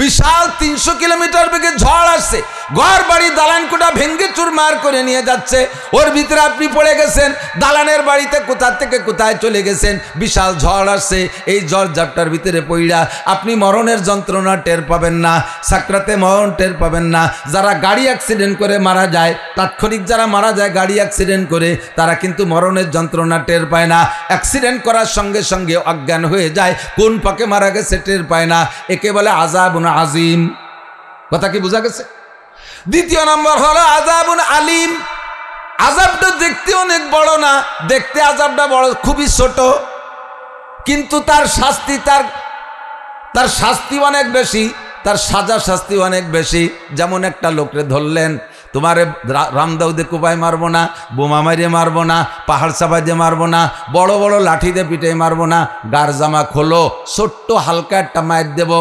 বিশাল 300 কিলোমিটার বেগে ঝড় আসছে, ঘর বাড়ি দালান কোটা ভেঙ্গে চুরমার করে নিয়ে যাচ্ছে, ওর ভিতরে আপনি পড়ে গেছেন, দালানের বাড়িতে কোথা থেকে কোথায় চলে গেছেন, বিশাল ঝড় আসছে, এই ঝড় ঝাপটার ভিতরে পইড়া আপনি মরণের যন্ত্রণা টের পাবেন না, সাকরাতে মরণ টের পাবেন না। যারা গাড়ি অ্যাক্সিডেন্ট করে মারা যায়, তাৎক্ষণিক যারা মারা যায় গাড়ি অ্যাক্সিডেন্ট করে, তারা কিন্তু মরণের যন্ত্রণা টের পায় না, অ্যাক্সিডেন্ট করার সঙ্গে সঙ্গে অজ্ঞান হয়ে যায়, কোন পাকে মারা গেছে টের পায় না, একে বলে আযাবুন আজিম। কথা কি বোঝা গেছে? দ্বিতীয় নম্বর হলো আযাবুন আলিম। আযাবটা দেখতে অনেক বড় না, দেখতে আযাবটা বড়, খুবই ছোট, কিন্তু তার শাস্তি তার শাস্তি অনেক বেশি, তার সাজা শাস্তি অনেক বেশি। যেমন একটা লোকরে ধরলেন, তোমারে রামদাউদে কোপায় মারবো না, বোমা মারিয়ে মারবো না, পাহাড় চাপা দিয়ে মারবো না, বড় বড় লাঠি দিয়ে পিঠে মারবো না, গার জামা খোলো, ছোট্ট হালকা একটা মায়ের দেবো।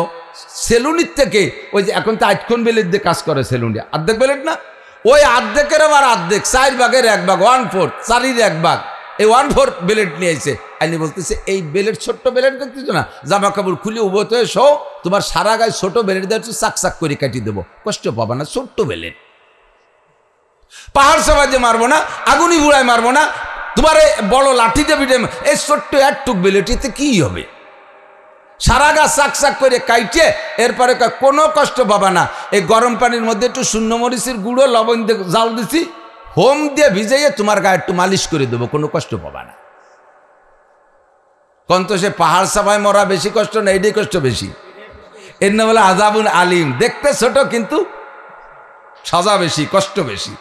সেলুনির থেকে ওই যে এখন তো 8 বেলেট দিয়ে কাজ করে সেলুনিয়া, অর্ধেক বেলেট না, ওই অর্ধেকের আবার অর্ধেক, 4 ভাগের 1 ভাগ, 1/4, 4-এর 1 ভাগ, এই 1/4 বেলেট নিয়ে এসে আইনি বলতেছে, এই বেলেট ছোট্ট বেলেট দেখতেছো না, জামা কাপড় খুলে উভত হয়ে শো, তোমার সারা গায়ে ছোট বেলেট দিয়ে চাক চাক করে কাটিয়ে দেবো, কষ্ট পাবা না, ছোট্ট বেলেট। পাহাড় চাপা দিয়ে মারবো না, আগুনি বুড়ায় মারবো না, তোমার বড় লাঠি দিয়ে পিঠে, এই ছোট্ট একটুক বেলেটিতে কি হবে, সারা গা চাক চাক করে কাইটে, এরপরে কোনো কষ্ট পাবা না। এই গরম পানির মধ্যে একটু শূন্য মরিচের গুঁড়ো লবণ দিয়ে জাল দিছি, হোম দিয়ে ভিজাইয়ে তোমার গায়ে একটু মালিশ করে দেবো, কোনো কষ্ট পাবা না। কোন তো সে পাহাড় চাপায় মরা বেশি কষ্ট না, এটাই কষ্ট বেশি। এর নাম বলে আযাবুন আলিম, দেখতে ছোট কিন্তু সাজা বেশি, কষ্ট বেশি।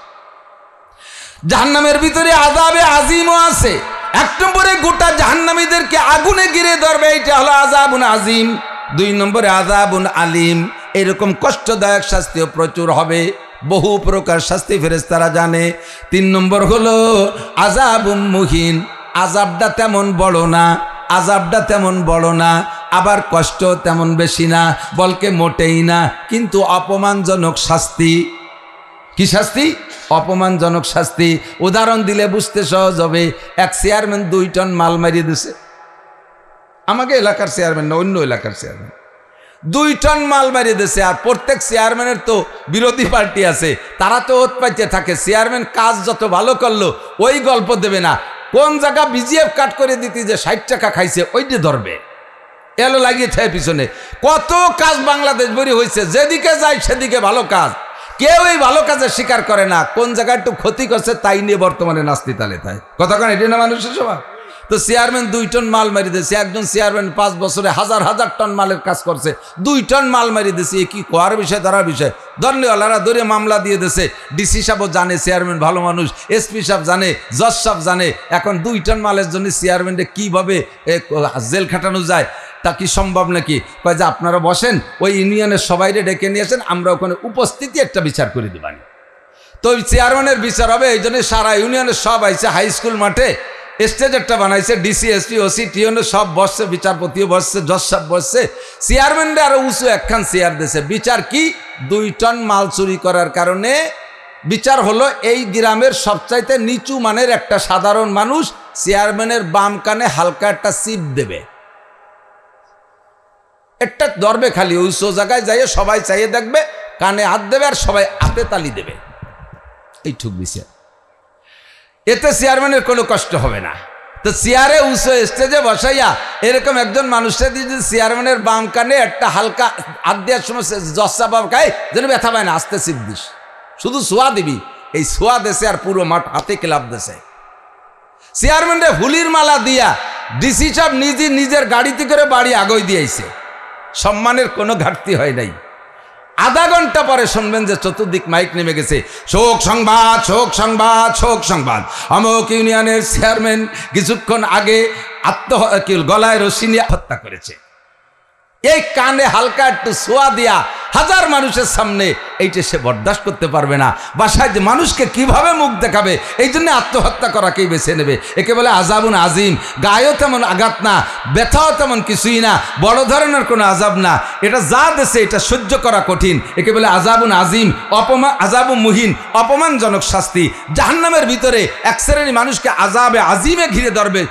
জাহান্নামের ভিতরে আযাবে আজিমও আছে, 1 নম্বরে গোটা জাহান্নামীদেরকে আগুনে গিরে ধরবে, এটা হলো আযাবুন আজিম। 2 নম্বরে আযাবুন আলিম, এরকম কষ্টদায়ক শাস্তিও প্রচুর হবে, বহু প্রকার শাস্তি ফেরেশতারা জানে। 3 নম্বর হলো আযাবুন মুহিন, আযাবটা তেমন বড় না, আযাবটা তেমন বড় না, আবার কষ্ট তেমন বেশি না, বলকে মোটেই না, কিন্তু অপমানজনক শাস্তি। কি শাস্তি? অপমানজনক শাস্তি। উদাহরণ দিলে বুঝতে সহজ হবে। এক চেয়ারম্যান 2 টন মাল মারিয়ে দিছে, আমাকে এলাকার চেয়ারম্যান না, অন্য এলাকার চেয়ারম্যান 2 টন মাল মারিয়ে দিছে। আর প্রত্যেক চেয়ারম্যানের তো বিরোধী পার্টি আছে, তারা তো ওত পাইতে থাকে, চেয়ারম্যান কাজ যত ভালো করলো ওই গল্প দেবে না, কোন জায়গা বিজিএফ কাট করে দিতে যে 60 টাকা খাইছে ওইটি ধরবে, এলো লাগিয়ে থাকে পিছনে। কত কাজ বাংলাদেশ ভরি হয়েছে, যেদিকে যায় সেদিকে ভালো কাজ, কেউ এই ভালো কাজের স্বীকার করে না, কোন জায়গায় একটু ক্ষতি করছে তাই নিয়ে বর্তমানে নাস্তি তালে তাই কথা কেন, এটি না মানুষের স্বভাব। তো চেয়ারম্যান 2 টন মাল মারি দিয়েছে, একজন চেয়ারম্যান 5 বছরে হাজার হাজার টন মালের কাজ করছে, 2 টন মাল মারি দিয়েছে, এ কি কোয়ার বিষয়, ধরার বিষয়। ধরনেওয়ালারা ধরে মামলা দিয়ে দিয়েছে, ডিসি সাহেবও জানে চেয়ারম্যান ভালো মানুষ, এসপি সাহেব জানে, জজ সাহেব জানে। এখন 2 টন মালের জন্য চেয়ারম্যানকে কীভাবে জেল খাটানো যায়, তা কি সম্ভব নাকি? কয় যে আপনারা বসেন, ওই ইউনিয়নের সবাইরে ডেকে নিয়ে আসেন, আমরা ওখানে উপস্থিতি একটা বিচার করে দিবানি। তো ওই চেয়ারম্যানের বিচার হবে, এই জন্য সারা ইউনিয়নের সব আইছে, হাই স্কুল মাঠে স্টেজ একটা বানাইছে, ডিসি এসপি ওসি টিওনে সব বসছে, বিচারপতিও বসছে, জজ সাহেব বসছে, চেয়ারম্যানরা আরো উঁচু একখান চেয়ার দিয়েছে। বিচার কি? 2 টন মাল চুরি করার কারণে বিচার হলো, এই গ্রামের সবচাইতে নিচু মানের একটা সাধারণ মানুষ চেয়ারম্যানের বাম কানে হালকা একটা চিপ দেবে, একটা ধরবে, খালি ওই জায়গায় যাইয়ে সবাই চাইয়ে দেখবে, কানে হাত দেবে আর সবাই হাতে তালি দেবে, এইটুক বিচার। এতে চেয়ারম্যানের কোনো কষ্ট হবে না। তো চেয়ারে উঁচু স্টেজে বসাইয়া এরকম একজন মানুষের দিয়ে যদি চেয়ারম্যানের বাম কানে একটা হালকা হাত দেওয়ার সময় জজ সাহেব খায় যেন ব্যথা পায় না, আস্তে চিপ দিস, শুধু ছোঁয়া দিবি, এই সোয়া দেশে আর পুরো মাঠ হাতে ক্লাব দেশে। চেয়ারম্যানরে হুলির মালা দিয়া ডিসি সাহেব নিজের গাড়িতে করে বাড়ি আগই দিয়েছে, সম্মানের কোনো ঘাটতি হয় নাই। আধা ঘন্টা পরে শুনবেন যে চতুর্দিক মাইক নেমে গেছে, শোক সংবাদ, শোক সংবাদ, শোক সংবাদ, অমুক ইউনিয়নের চেয়ারম্যান কিছুক্ষণ আগে গলায় রশি নিয়ে হত্যা করেছে। এই কানে হালকা একটু ছোঁয়া দিয়া হাজার মানুষের সামনে এইটা সে বরদাস্ত করতে পারবে না। বাসায় যে মানুষকে কিভাবে মুখ দেখাবে, এই জন্য আত্মহত্যা করাকেই বেছে নেবে। একে বলে আজাবুন আজিম। গায়েও তেমন আঘাত না, ব্যথাও তেমন কিছুই না, বড় ধরনের কোনো আজাব না। এটা যা দেশে এটা সহ্য করা কঠিন, একে বলে আজাবুন আজিম, আজাবু মুহিন, অপমানজনক শাস্তি। জাহান্নামের ভিতরে এক শ্রেণী মানুষকে আজাবে আজিমে ঘিরে ধরবে,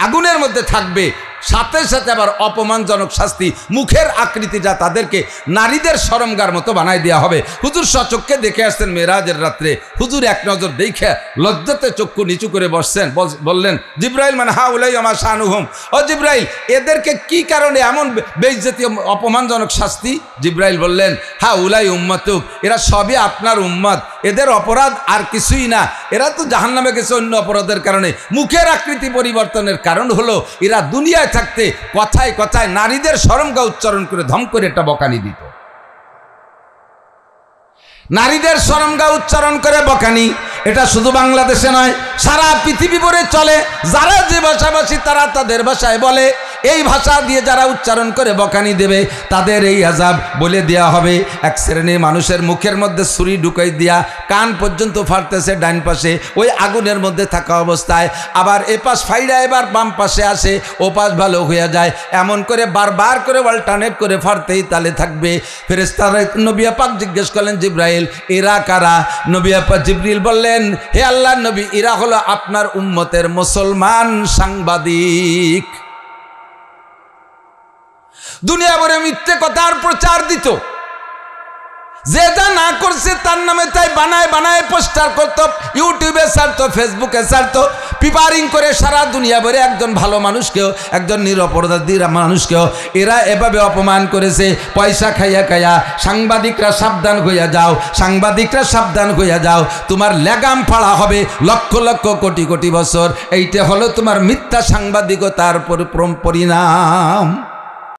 আগুনের মধ্যে থাকবে, সাথে সাথে আবার অপমানজনক শাস্তি। মুখের আকৃতিটা তাদেরকে নারীদের শরমগার মতো বানাই দেওয়া হবে। হুজুর সচক্ষে দেখে আসছেন মেরাজের রাত্রে। হুজুর এক নজর দেখে লজ্জাতে চক্ষু নিচু করে বসছেন, বললেন জিব্রাইল মানে হা উলাই আমার শানুহুম, ও জিব্রাইল এদেরকে কি কারণে এমন বেইজ্জতি অপমানজনক শাস্তি? জিব্রাইল বললেন হা উলাই উম্মতুক, এরা সবই আপনার উম্মত, এদের অপরাধ আর কিছুই না, এরা তো জাহান্নামে গেছে অন্য অপরাধের কারণে। মুখের আকৃতি পরিবর্তনের কারণ হলো এরা দুনিয়ায় থাকতে কথায় কথায় নারীদের শরমগা উচ্চারণ করে ধম করে একটা বকানি দিত। নারীদের শরমগা উচ্চারণ করে বকানি, এটা শুধু বাংলাদেশে নয়, সারা পৃথিবী ভরে চলে। যারা যে ভাষাভাষী তারা তাদের ভাষায় বলে, এই ভাষা দিয়ে যারা উচ্চারণ করে বকানি দেবে তাদের এই আযাব বলে দেওয়া হবে। এক শ্রেণীর মানুষের মুখের মধ্যে ছুরি ঢুকাই দিয়া কান পর্যন্ত ফাটতেছে ডাইন পাশে, ওই আগুনের মধ্যে থাকা অবস্থায়। আবার এ পাশ ফাইরা এবার বাম পাশে আসে, ও পাশ ভালো হয়ে যায়, এমন করে বারবার করে অল্টারনেট করে ফাটতেই তালে থাকবে। ফেরেশতারা নবী পাক জিজ্ঞেস করলেন জিব্রাইল এরা কারা? নবী পাক জিবরিল বললেন হে আল্লাহর নবী, এরা হলো আপনার উম্মতের মুসলমান সাংবাদিক। দুনিয়া ভরে মিথ্যে কথার প্রচার দিত, যে যা না করছে তার নামে তাই বানায় বানায় পোস্টার করতো, ইউটিউবে ছাড়তো, ফেসবুকে ছাড়তো, প্রিপারিং করে সারা দুনিয়া ভরে একজন ভালো মানুষকেও, একজন নিরপরাধীর মানুষকেও এরা এভাবে অপমান করেছে। পয়সা খাইয়া খাইয়া সাংবাদিকরা সাবধান হইয়া যাও, সাংবাদিকরা সাবধান হইয়া যাও, তোমার লেগাম ফাড়া হবে লক্ষ লক্ষ কোটি কোটি বছর। এইটা হলো তোমার মিথ্যা সাংবাদিকতার পরিণাম।